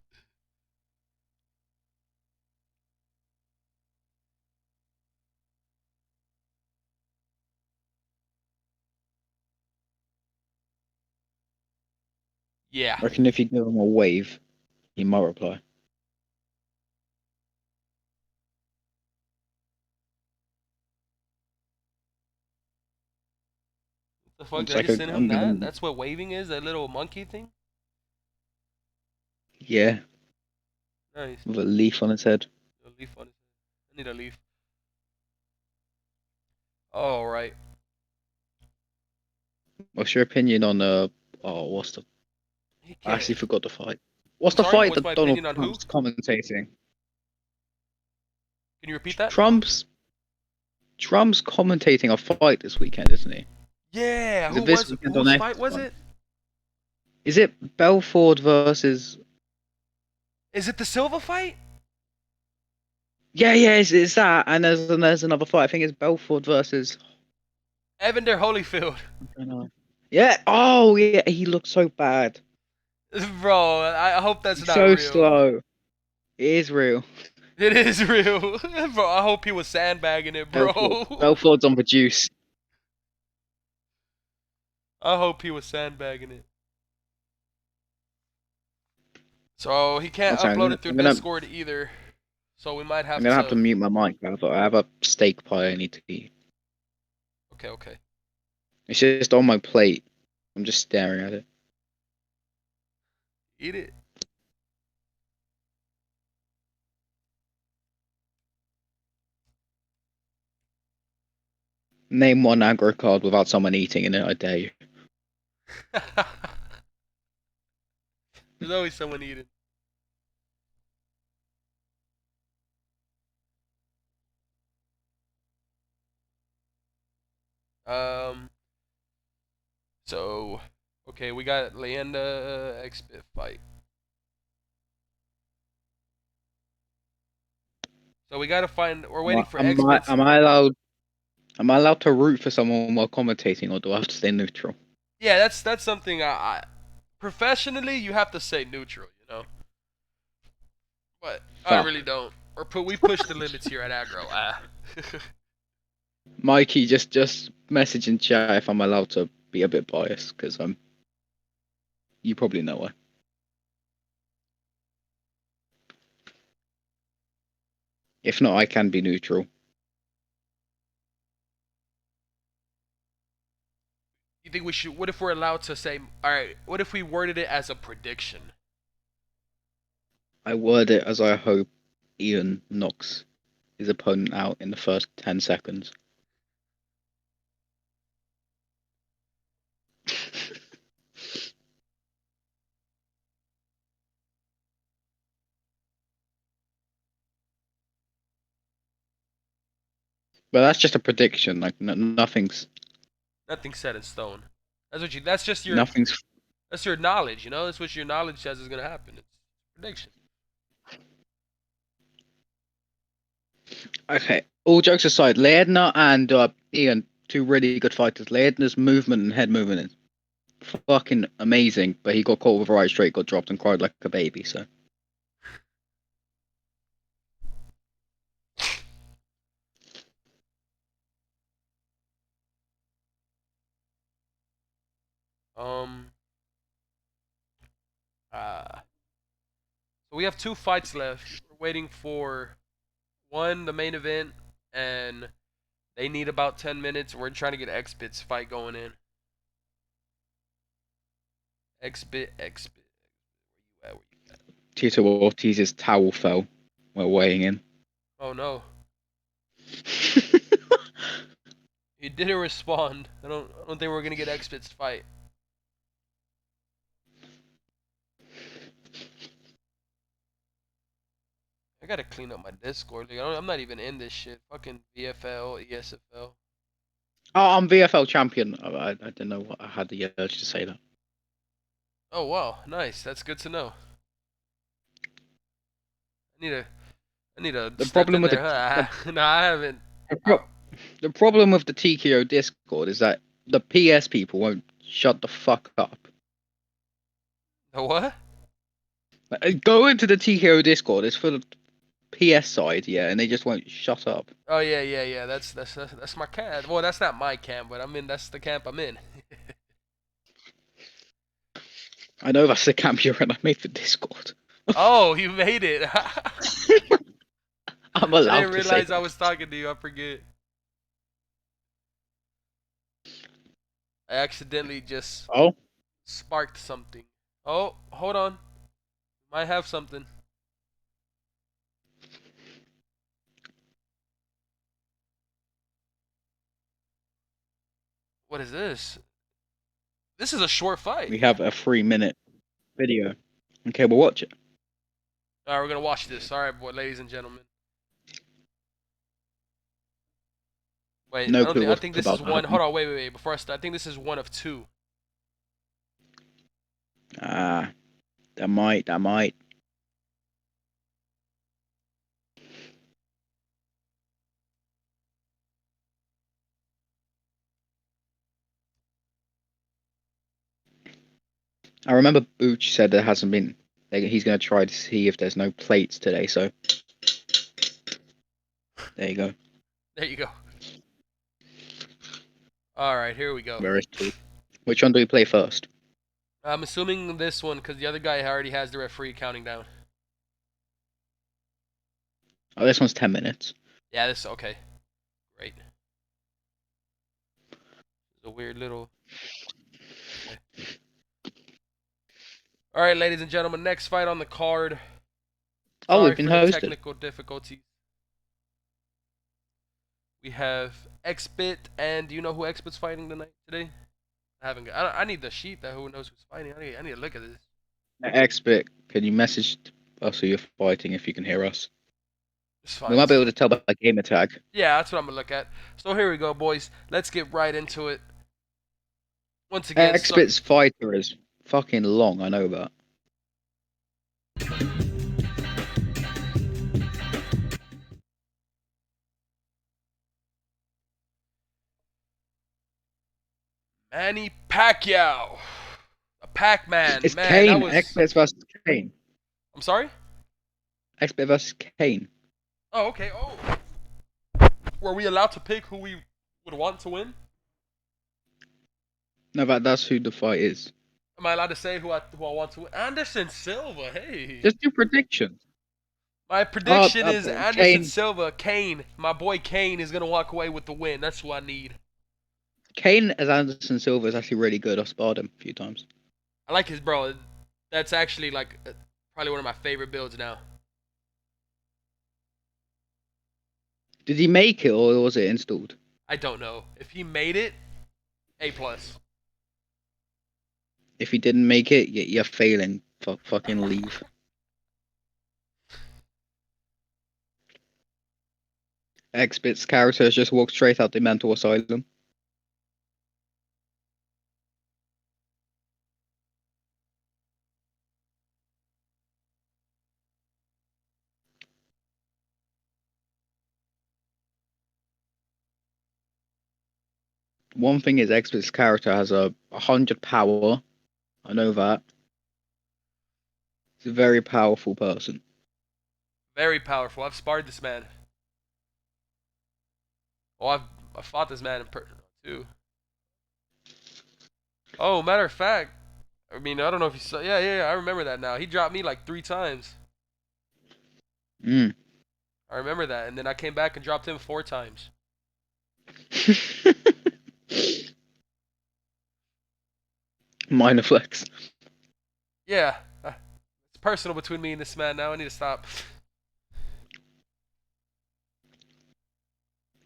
Speaker 1: Yeah.
Speaker 2: I reckon if you give him a wave, he might reply.
Speaker 1: The fuck?
Speaker 2: It's
Speaker 1: Did I
Speaker 2: like
Speaker 1: just send him
Speaker 2: I'm
Speaker 1: that?
Speaker 2: gonna,
Speaker 1: That's what waving is? That little monkey thing?
Speaker 2: yeah,
Speaker 1: Nice.
Speaker 2: with a leaf on his head.
Speaker 1: A leaf on it. I need a leaf. Alright.
Speaker 2: What's your opinion on what's the?
Speaker 1: He
Speaker 2: I actually
Speaker 1: can't.
Speaker 2: forgot the fight. What's
Speaker 1: I'm
Speaker 2: the
Speaker 1: sorry,
Speaker 2: fight
Speaker 1: what's
Speaker 2: that
Speaker 1: my
Speaker 2: Donald
Speaker 1: opinion on who?
Speaker 2: Trump's commentating?
Speaker 1: Can you repeat that?
Speaker 2: Trump's commentating a fight this weekend, isn't he?
Speaker 1: Yeah,
Speaker 2: Is it this weekend or
Speaker 1: whose
Speaker 2: next
Speaker 1: fight was
Speaker 2: one?
Speaker 1: it?
Speaker 2: Is it Belford versus?
Speaker 1: Is it the Silva fight?
Speaker 2: Yeah, it's that, and there's another fight. I think it's Belford versus.
Speaker 1: Evander Holyfield.
Speaker 2: I don't know. Yeah. Oh, yeah. He looks so bad.
Speaker 1: Bro, I hope that's
Speaker 2: He's
Speaker 1: not
Speaker 2: so
Speaker 1: real.
Speaker 2: slow. It is real.
Speaker 1: It is real. Bro, I hope he was sandbagging it, bro.
Speaker 2: Belford's on the juice.
Speaker 1: I hope he was sandbagging it. So he can't
Speaker 2: Okay,
Speaker 1: upload it through
Speaker 2: I'm gonna
Speaker 1: Discord either. So we might have
Speaker 2: have to
Speaker 1: to.
Speaker 2: mute my mic. I have a steak pie I need to eat.
Speaker 1: Okay.
Speaker 2: It's just on my plate. I'm just staring at it.
Speaker 1: Eat it.
Speaker 2: Name one aggro card without someone eating in it. I dare you.
Speaker 1: There's always someone eating. Um. So, okay, we got Leyenda X-Bit fight. So we gotta find. We're waiting for X-Bits.
Speaker 2: Am I allowed? Am I allowed to root for someone while commentating, or do I have to stay neutral?
Speaker 1: Yeah, that's something I professionally you have to say neutral, you know. But I
Speaker 2: Fuck.
Speaker 1: really don't. We push the limits here at Agro.
Speaker 2: Mikey, just message in chat if I'm allowed to be a bit biased, because I'm. You probably know why. If not, I can be neutral.
Speaker 1: You think we should? What if we're allowed to say? All right. What if we worded it as a prediction?
Speaker 2: I word it as I hope Ian knocks his opponent out in the first 10 seconds. But that's just a prediction. Like nothing's
Speaker 1: Nothing's set in stone. That's what you. That's just your.
Speaker 2: nothing's.
Speaker 1: That's your knowledge. You know. That's what your knowledge says is gonna happen. It's prediction.
Speaker 2: Okay. All jokes aside, Leadner and Ian, two really good fighters. Leadner's movement and head movement is fucking amazing, but he got caught with a right straight, got dropped, and cried like a baby. So
Speaker 1: Um. So we have two fights left. We're waiting for one, the main event, and they need about 10 minutes. We're trying to get X-Bit's fight going in. X-Bit. Where you at?
Speaker 2: Tito Ortiz's towel fell while weighing in.
Speaker 1: Oh no. He didn't respond. I don't think we're gonna get X-Bit's fight. I gotta clean up my Discord. Like, I'm not even in this shit. Fucking VFL, ESFL.
Speaker 2: Oh, I'm VFL champion. I didn't know what I had the urge to say that.
Speaker 1: Oh wow, nice. That's good to know. I need to
Speaker 2: The
Speaker 1: step
Speaker 2: problem
Speaker 1: in
Speaker 2: with
Speaker 1: there. No, I haven't.
Speaker 2: the problem with the TKO Discord is that the PS people won't shut the fuck up.
Speaker 1: The what?
Speaker 2: Go into the TKO Discord. It's for the PS side, yeah, and they just won't shut up.
Speaker 1: Oh yeah. That's my camp. Well, that's not my camp, but that's the camp I'm in.
Speaker 2: I know that's the camp you're in. I made the Discord.
Speaker 1: Oh, you made it.
Speaker 2: I'm
Speaker 1: I
Speaker 2: allowed
Speaker 1: didn't
Speaker 2: to say
Speaker 1: realize I
Speaker 2: that.
Speaker 1: was talking to you. I forget. I accidentally just
Speaker 2: Oh,
Speaker 1: sparked something. Oh, hold on. Might have something. What is this? This is a short fight.
Speaker 2: we have a 3-minute video. Okay, we'll watch it.
Speaker 1: All right, we're gonna watch this. All right, boy, ladies and gentlemen. Wait,
Speaker 2: No clue
Speaker 1: I
Speaker 2: what's
Speaker 1: think this
Speaker 2: about
Speaker 1: is
Speaker 2: to
Speaker 1: one. Hold
Speaker 2: happen.
Speaker 1: on, wait. Before I start, I think this is one of two.
Speaker 2: Ah, that might. I remember Booch said there hasn't been. He's going to try to see if there's no plates today. So there you go.
Speaker 1: There you go. All right, here we go.
Speaker 2: Where is two? Which one do we play first?
Speaker 1: I'm assuming this one because the other guy already has the referee counting down.
Speaker 2: Oh, this one's 10 minutes.
Speaker 1: Yeah, this okay. Great. It's a weird little. Okay. All right, ladies and gentlemen, next fight on the card.
Speaker 2: Oh,
Speaker 1: Sorry
Speaker 2: we've been
Speaker 1: for the
Speaker 2: hosted.
Speaker 1: technical difficulties. We have Xbit, and do you know who Xbit's fighting today? I need the sheet that who knows who's fighting. I need to look at this.
Speaker 2: Expert, can you message us who you're fighting if you can hear us?
Speaker 1: It's fine.
Speaker 2: We might be able to tell by gamer tag.
Speaker 1: Yeah, that's what I'm gonna look at. So here we go, boys. Let's get right into it. Once again,
Speaker 2: Expert's fighter is fucking long. I know that.
Speaker 1: Manny Pacquiao, a Pac-Man.
Speaker 2: It's
Speaker 1: Man, that
Speaker 2: Kane.
Speaker 1: was.
Speaker 2: Expert versus Kane.
Speaker 1: I'm sorry.
Speaker 2: Expert versus Kane.
Speaker 1: Oh, okay. Oh, were we allowed to pick who we would want to win?
Speaker 2: No, that's who the fight is.
Speaker 1: Am I allowed to say who I want to win? Anderson Silva. Hey.
Speaker 2: Just do predictions.
Speaker 1: My prediction is
Speaker 2: Kane.
Speaker 1: Anderson Silva. Kane, my boy Kane, is gonna walk away with the win. That's who I need.
Speaker 2: Kane as Anderson Silva is actually really good. I've sparred him a few times.
Speaker 1: I like his bro. That's actually like probably one of my favorite builds now.
Speaker 2: Did he make it or was it installed?
Speaker 1: I don't know if he made it. A plus.
Speaker 2: If he didn't make it, you're failing. Fucking leave. X-Bit's character has just walked straight out the mental asylum. One thing is X-Bit's character has a 100 power. I know that. He's a very powerful person.
Speaker 1: Very powerful. I've sparred this man. Oh, I've fought this man in person too. Oh, matter of fact, I mean I don't know if you saw. Yeah. I remember that now. He dropped me like 3 times.
Speaker 2: Mm.
Speaker 1: I remember that, and then I came back and dropped him 4 times.
Speaker 2: Minor flex.
Speaker 1: Yeah, that's It's personal between me and this man now. I need to stop.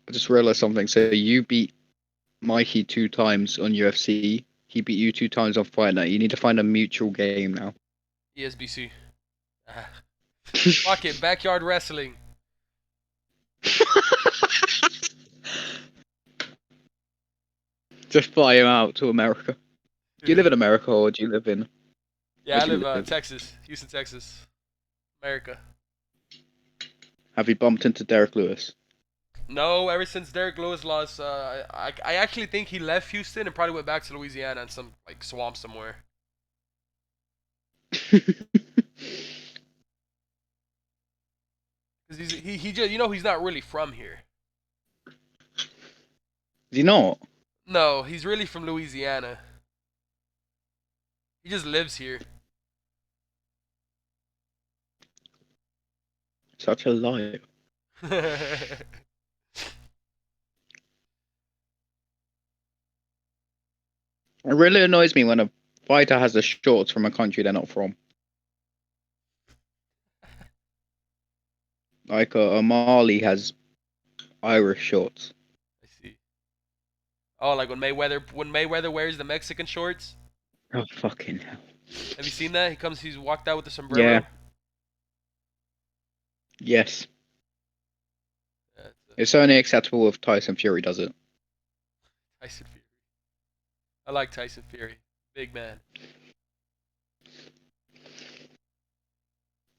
Speaker 2: I just realized something. So you beat Mikey 2 times on UFC. He beat you 2 times on Fight Night. You need to find a mutual game now.
Speaker 1: ESBC. Fuck it. Backyard wrestling.
Speaker 2: Just fly him out to America. Do you live in America or do you live in?
Speaker 1: Yeah,
Speaker 2: where
Speaker 1: I
Speaker 2: do you
Speaker 1: live
Speaker 2: live?
Speaker 1: Texas, Houston, Texas, America.
Speaker 2: Have you bumped into Derek Lewis?
Speaker 1: No, ever since Derek Lewis lost, I actually think he left Houston and probably went back to Louisiana and some like swamp somewhere. Cause he just he's not really from here.
Speaker 2: Is he not?
Speaker 1: No, he's really from Louisiana. He just lives here.
Speaker 2: Such a liar. It really annoys me when a fighter has the shorts from a country they're not from. Like Mali has Irish shorts.
Speaker 1: I see. Oh, like when Mayweather wears the Mexican shorts.
Speaker 2: Oh fucking hell!
Speaker 1: Have you seen that? He's walked out with the sombrero.
Speaker 2: Yeah. Yes.
Speaker 1: Yeah,
Speaker 2: It's only acceptable if Tyson Fury does it.
Speaker 1: Tyson Fury. I like Tyson Fury. Big man.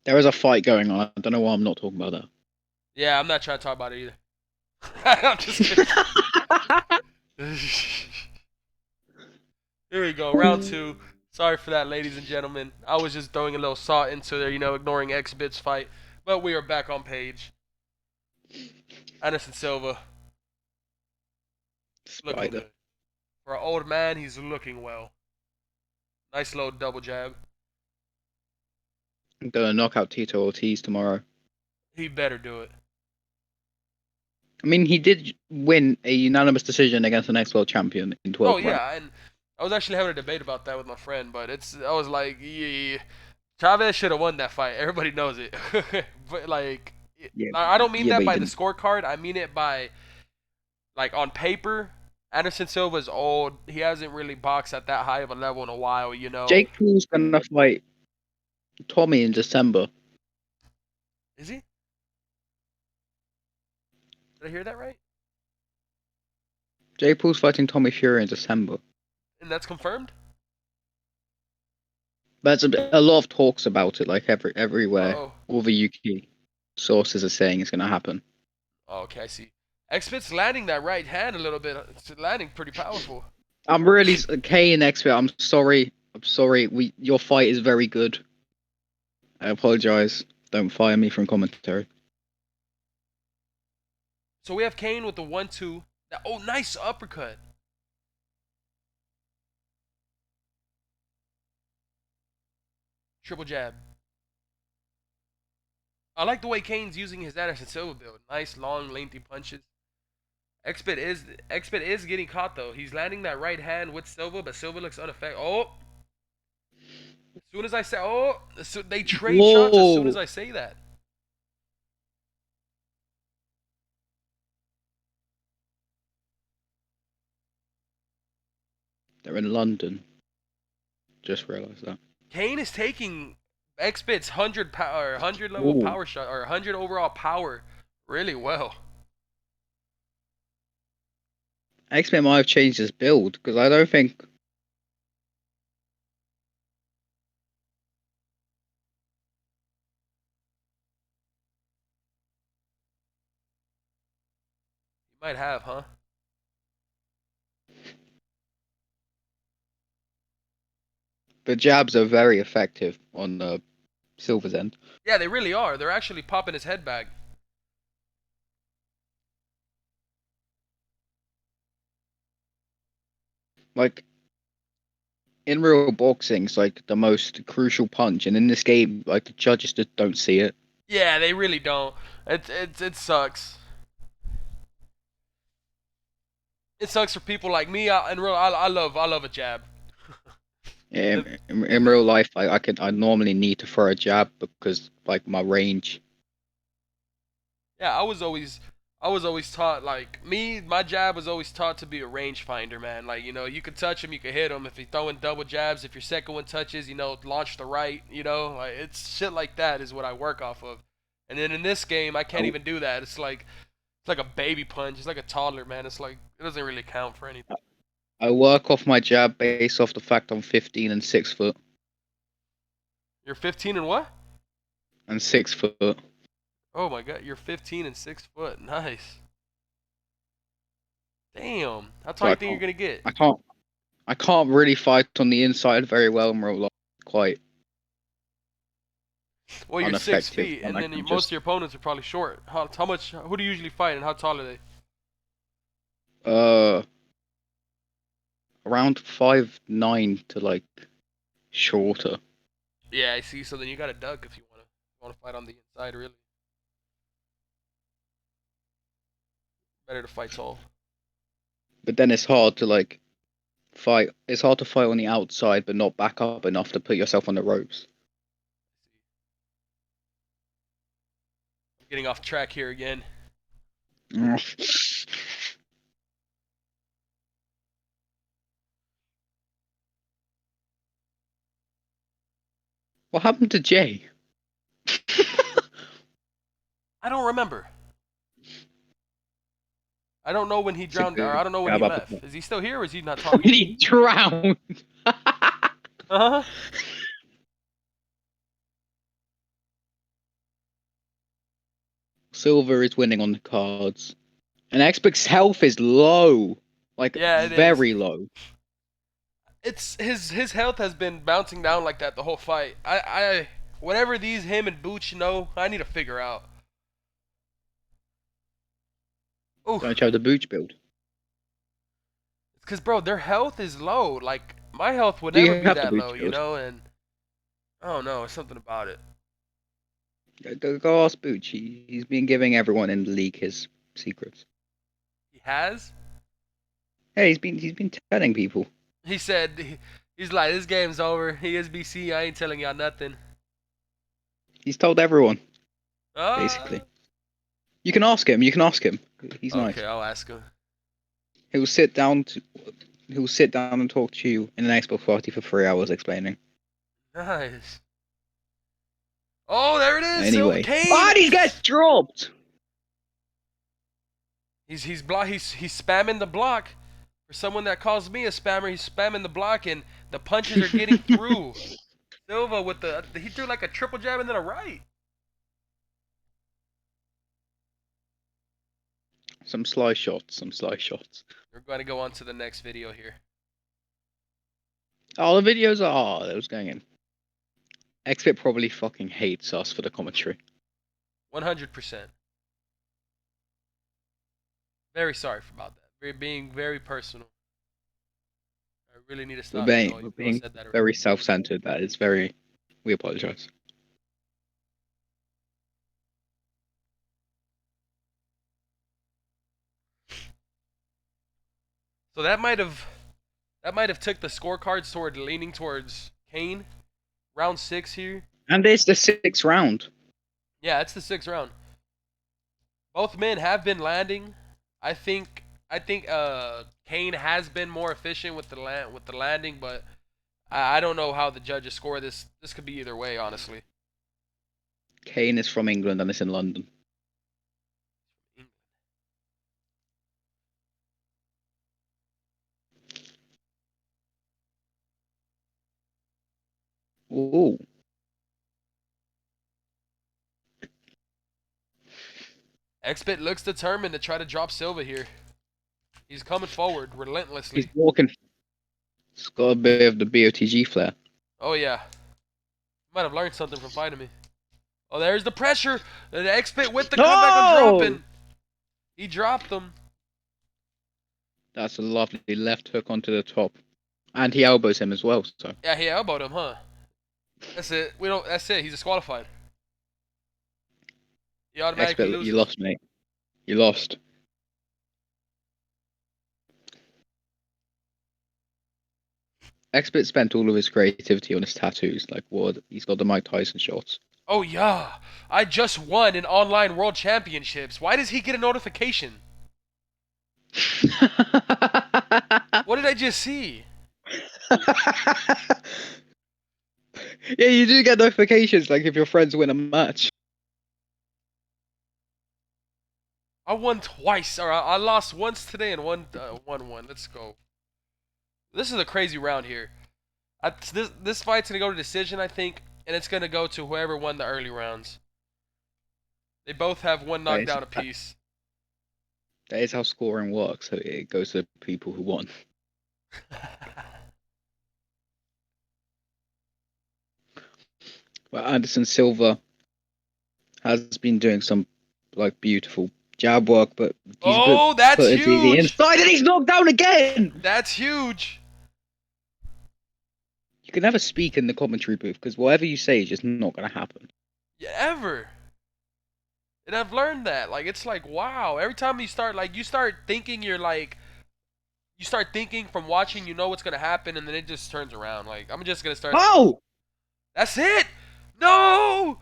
Speaker 2: There is a fight going on. I don't know why I'm not talking about that.
Speaker 1: Yeah, I'm not trying to talk about it either. I'm just kidding. Here we go, round 2. Sorry for that, ladies and gentlemen. I was just throwing a little salt into there, ignoring X-Bit's fight. But we are back on page. Anderson Silva. Looking
Speaker 2: Spider.
Speaker 1: good. For an old man, he's looking well. Nice little double jab.
Speaker 2: I'm gonna knock out Tito Ortiz tomorrow.
Speaker 1: He better do it.
Speaker 2: I mean, he did win a unanimous decision against the next world champion in 12
Speaker 1: Oh
Speaker 2: rounds.
Speaker 1: yeah, and I was actually having a debate about that with my friend, but I was like, yeah, Chavez should have won that fight. Everybody knows it. But like,
Speaker 2: Yeah,
Speaker 1: I don't mean
Speaker 2: yeah,
Speaker 1: that
Speaker 2: but he
Speaker 1: by the
Speaker 2: didn't.
Speaker 1: scorecard. I mean it by like on paper. Anderson Silva's old. He hasn't really boxed at that high of a level in a while,
Speaker 2: Jake Paul's gonna fight Tommy in December.
Speaker 1: Is he? Did I hear that right?
Speaker 2: Jake Paul's fighting Tommy Fury in December.
Speaker 1: And that's confirmed?
Speaker 2: There's a lot of talks about it, like everywhere.
Speaker 1: Oh.
Speaker 2: All the UK sources are saying it's gonna happen.
Speaker 1: Oh, okay, I see. X-Bit's landing that right hand a little bit. It's landing pretty powerful.
Speaker 2: I'm really Kane expert. I'm sorry. Your fight is very good. I apologize. Don't fire me from commentary.
Speaker 1: So we have Kane with the 1-2. Oh, nice uppercut. Triple jab. I like the way Kane's using his Anderson Silva build. Nice, long, lengthy punches. X-Bit is getting caught though. He's landing that right hand with Silva, but Silva looks unaffected. Oh, as soon as I say, they trade shots as soon as I say that.
Speaker 2: They're in London. Just realized that.
Speaker 1: Kane is taking X-Bit's 100 level power shot or 100 overall power really well.
Speaker 2: X-Men might have changed his build because I don't think.
Speaker 1: You might have, huh?
Speaker 2: The jabs are very effective on Silver's end.
Speaker 1: Yeah, they really are. They're actually popping his head back.
Speaker 2: Like in real boxing, it's like the most crucial punch, and in this game, like the judges just don't see it.
Speaker 1: Yeah, they really don't. It sucks. It sucks for people like me. I love a jab.
Speaker 2: In real life, I normally need to throw a jab because like my range.
Speaker 1: Yeah, I was always taught like me. My jab was always taught to be a rangefinder, man. Like you could touch him, you could hit him. If you're throwing double jabs, if your second one touches, launch the right. Like it's shit like that is what I work off of. And then in this game, I can't
Speaker 2: I,
Speaker 1: even do that. It's like a baby punch. It's like a toddler, man. It's like it doesn't really count for anything.
Speaker 2: I work off my jab based off the fact I'm 15 and 6 foot
Speaker 1: You're 15 and what?
Speaker 2: and 6 foot.
Speaker 1: Oh my god, you're 15 and 6 foot. Nice. Damn. How tall
Speaker 2: So
Speaker 1: do you think you're gonna get?
Speaker 2: I can't I can't really fight on the inside very well in real life. Quite
Speaker 1: Well, you're six
Speaker 2: ineffective.
Speaker 1: feet,
Speaker 2: And
Speaker 1: and
Speaker 2: I
Speaker 1: then
Speaker 2: can
Speaker 1: most
Speaker 2: just
Speaker 1: of your opponents are probably short. How much? Who do you usually fight, and how tall are they?
Speaker 2: uh around 5'9" to like shorter.
Speaker 1: Yeah, I see. So then you gotta duck if you wanna fight on the inside, really. Better to fight tall.
Speaker 2: But then it's hard to like fight. It's hard to fight on the outside, but not back up enough to put yourself on the ropes.
Speaker 1: I'm getting off track here again.
Speaker 2: What happened to Jay?
Speaker 1: I don't remember. I don't know when he
Speaker 2: It's a
Speaker 1: drowned, or I
Speaker 2: good
Speaker 1: don't know when he
Speaker 2: jab
Speaker 1: left.
Speaker 2: uppercut.
Speaker 1: Is he still here, or is he not
Speaker 2: When
Speaker 1: talking?
Speaker 2: he drowned.
Speaker 1: Uh huh.
Speaker 2: Silver is winning on the cards. And Xbox health is low. Like
Speaker 1: Yeah, it is.
Speaker 2: very low.
Speaker 1: It's his health has been bouncing down like that the whole fight. Whatever these him and Booch know, I need to figure out. Ooh,
Speaker 2: Don't you have the booch build?
Speaker 1: because bro, their health is low. Like my health would
Speaker 2: Do you
Speaker 1: never be
Speaker 2: have the
Speaker 1: that low,
Speaker 2: booch build?
Speaker 1: and I don't know, it's something about it.
Speaker 2: Go ask Booch. He's been giving everyone in the league his secrets.
Speaker 1: He has.
Speaker 2: Hey, he's been telling people.
Speaker 1: He said he's like this game's over. He is BC. I ain't telling y'all nothing.
Speaker 2: He's told everyone,
Speaker 1: Ah.
Speaker 2: basically. You can ask him. You can ask him. He's nice.
Speaker 1: Okay, I'll ask him.
Speaker 2: He'll sit down and talk to you in an Xbox party for 3 hours explaining.
Speaker 1: Nice. Oh, there it is.
Speaker 2: Anyway,
Speaker 1: Kane.
Speaker 2: he gets dropped.
Speaker 1: He's spamming the block. For someone that calls me a spammer, he's spamming the block, and the punches are getting through. Silva with he threw like a triple jab and then a right.
Speaker 2: Some sly shots.
Speaker 1: We're going to go on to the next video here.
Speaker 2: Oh, the videos are. That was going in. Xbit probably fucking hates us for the commentary.
Speaker 1: 100%. Very sorry about that. Being very personal. I really need to stop.
Speaker 2: We're being very self-centered. That is very. We apologize.
Speaker 1: So that might have took the scorecards toward leaning towards Kane. Round 6 here.
Speaker 2: And it's the 6th round.
Speaker 1: Yeah, it's the 6th round. Both men have been landing. I think Kane has been more efficient with the landing, but I don't know how the judges score this. This could be either way, honestly.
Speaker 2: Kane is from England and it's in London. Ooh.
Speaker 1: Xbit looks determined to try to drop Silva here. He's coming forward relentlessly.
Speaker 2: He's walking. It's got a bit of the BOTG flair.
Speaker 1: Oh yeah. Might have learned something from fighting me. Oh, there's the pressure. The Xbit with the comeback on dropping. He dropped them.
Speaker 2: That's a lovely left hook onto the top. And he elbows him as well, so.
Speaker 1: Yeah, he elbowed him, huh? That's it. That's it. He's disqualified. He automatically loses.
Speaker 2: You lost, mate. You lost. Expert spent all of his creativity on his tattoos. Like what? He's got the Mike Tyson shots.
Speaker 1: Oh yeah, I just won in online world championships. Why does he get a notification? What did I just see?
Speaker 2: Yeah, you do get notifications like if your friends win a match.
Speaker 1: I won twice, or I lost once today and won one. Let's go. This is a crazy round here. This fight's gonna go to decision, I think, and it's gonna go to whoever won the early rounds. They both have one
Speaker 2: That is,
Speaker 1: knockdown apiece.
Speaker 2: that is how scoring works. So it goes to the people who won. Well, Anderson Silva has been doing some like beautiful jab work, but he's
Speaker 1: Oh, that's
Speaker 2: put it to the
Speaker 1: huge!
Speaker 2: inside, and he's knocked down again.
Speaker 1: That's huge!
Speaker 2: You can never speak in the commentary booth because whatever you say is just not going to happen.
Speaker 1: Yeah, ever. And I've learned that. Like, it's like, wow. Every time you start thinking you start thinking from watching, you know what's going to happen, and then it just turns around. Like, I'm just going to start.
Speaker 2: Oh!
Speaker 1: That's it! No!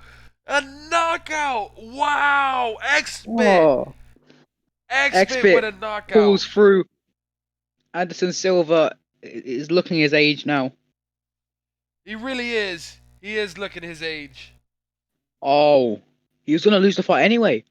Speaker 1: A knockout! Wow! X-Bit!
Speaker 2: Oh.
Speaker 1: X-Bit with a knockout.
Speaker 2: Pulls through. Anderson Silva is looking his age now.
Speaker 1: He really is. He is looking his age.
Speaker 2: Oh. He was going to lose the fight anyway.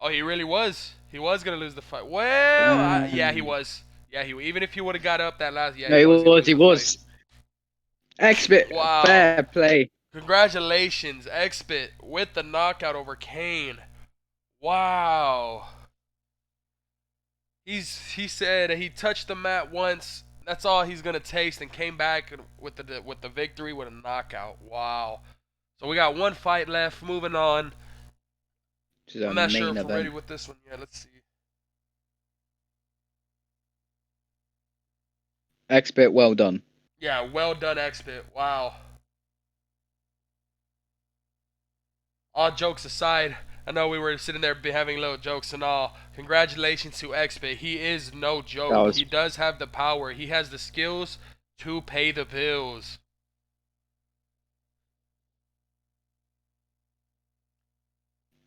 Speaker 1: Oh, he really was. He was going to lose the fight. Well, yeah, he
Speaker 2: Damn.
Speaker 1: was. Yeah, even if he would have got up that last, yeah,
Speaker 2: No,
Speaker 1: he was. gonna lose
Speaker 2: he
Speaker 1: the
Speaker 2: was.
Speaker 1: fight.
Speaker 2: X-Bit,
Speaker 1: Wow.
Speaker 2: fair play.
Speaker 1: Congratulations, X-Bit with the knockout over Kane. Wow. He said he touched the mat once. That's all he's gonna taste, and came back with the victory with a knockout. Wow. So we got one fight left. Moving on.
Speaker 2: Which is
Speaker 1: I'm
Speaker 2: our
Speaker 1: not sure
Speaker 2: main
Speaker 1: if we're ready
Speaker 2: event.
Speaker 1: with this one yet. Let's see.
Speaker 2: X-Bit, well done.
Speaker 1: Yeah, well done, X-Bit. Wow. All jokes aside, I know we were sitting there having little jokes and all. Congratulations to X-Bit. He is no joke. He does have the power. He has the skills to pay the bills.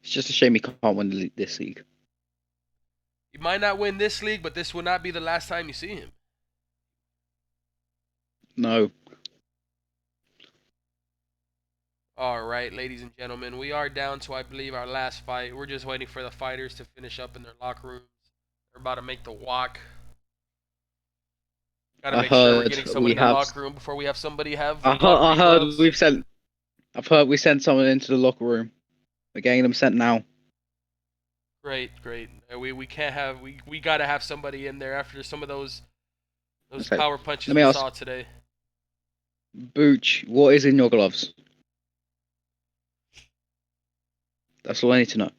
Speaker 2: It's just a shame he can't win this league.
Speaker 1: He might not win this league, but this will not be the last time you see him.
Speaker 2: No.
Speaker 1: All right, ladies and gentlemen, we are down to, I believe, our last fight. We're just waiting for the fighters to finish up in their locker rooms. They're about to make the walk. Gotta make sure we're getting someone in the locker room before we have somebody have.
Speaker 2: I heard I've heard we sent someone into the locker room. We're getting them sent now.
Speaker 1: Great. We can't have we gotta have somebody in there after some of those
Speaker 2: Okay.
Speaker 1: power punches
Speaker 2: Let me
Speaker 1: we
Speaker 2: ask-
Speaker 1: saw today.
Speaker 2: Booch, what is in your gloves? That's all I need to know.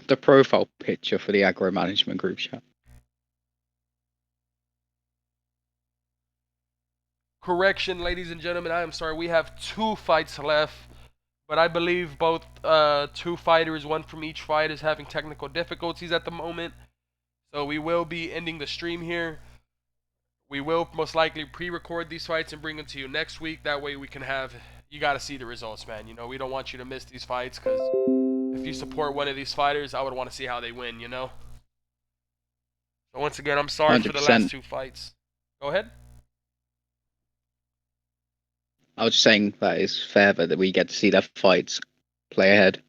Speaker 2: The profile picture for the Agro management group chat.
Speaker 1: Correction, ladies and gentlemen, I am sorry. We have 2 fights left, but I believe both 2 fighters, one from each fight, is having technical difficulties at the moment. So we will be ending the stream here. We will most likely pre-record these fights and bring them to you next week. That way we can have, you got to see the results, man. You know, we don't want you to miss these fights, because if you support one of these fighters, I would want to see how they win, you know? So once again, I'm sorry for the
Speaker 2: 100%.
Speaker 1: last 2 fights. Go ahead.
Speaker 2: I was just saying that is fair that we get to see their fights play ahead.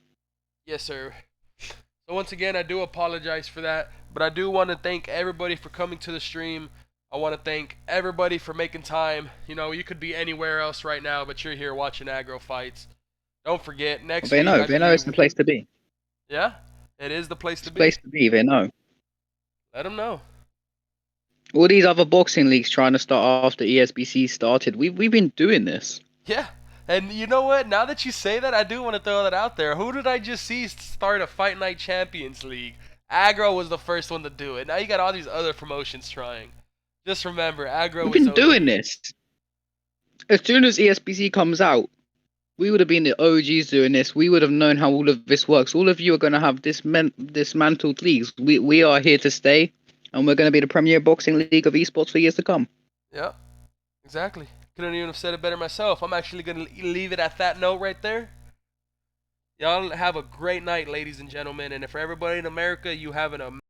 Speaker 1: Yes, sir. So once again, I do apologize for that, but I do want to thank everybody for coming to the stream. I want to thank everybody for making time. You know, you could be anywhere else right now, but you're here watching Agro fights. Don't forget, next week...
Speaker 2: They know it's the place to be.
Speaker 1: Yeah, it is the place
Speaker 2: It's
Speaker 1: to
Speaker 2: the
Speaker 1: be.
Speaker 2: place to be, they know.
Speaker 1: Let them know.
Speaker 2: All these other boxing leagues trying to start after ESBC started. We've been doing this.
Speaker 1: Yeah, and you know what? Now that you say that, I do want to throw that out there. Who did I just see start a Fight Night Champions League? Agro was the first one to do it. Now you got all these other promotions trying. Just remember, Agro
Speaker 2: We've
Speaker 1: was
Speaker 2: been doing this. As soon as ESBC comes out, We would have been the OGs doing this. We would have known how all of this works. All of you are going to have dismantled leagues. We are here to stay, and we're going to be the premier boxing league of esports for years to come.
Speaker 1: Yeah, exactly. Couldn't even have said it better myself. I'm actually going to leave it at that note right there. Y'all have a great night, ladies and gentlemen. And for everybody in America, you have an amazing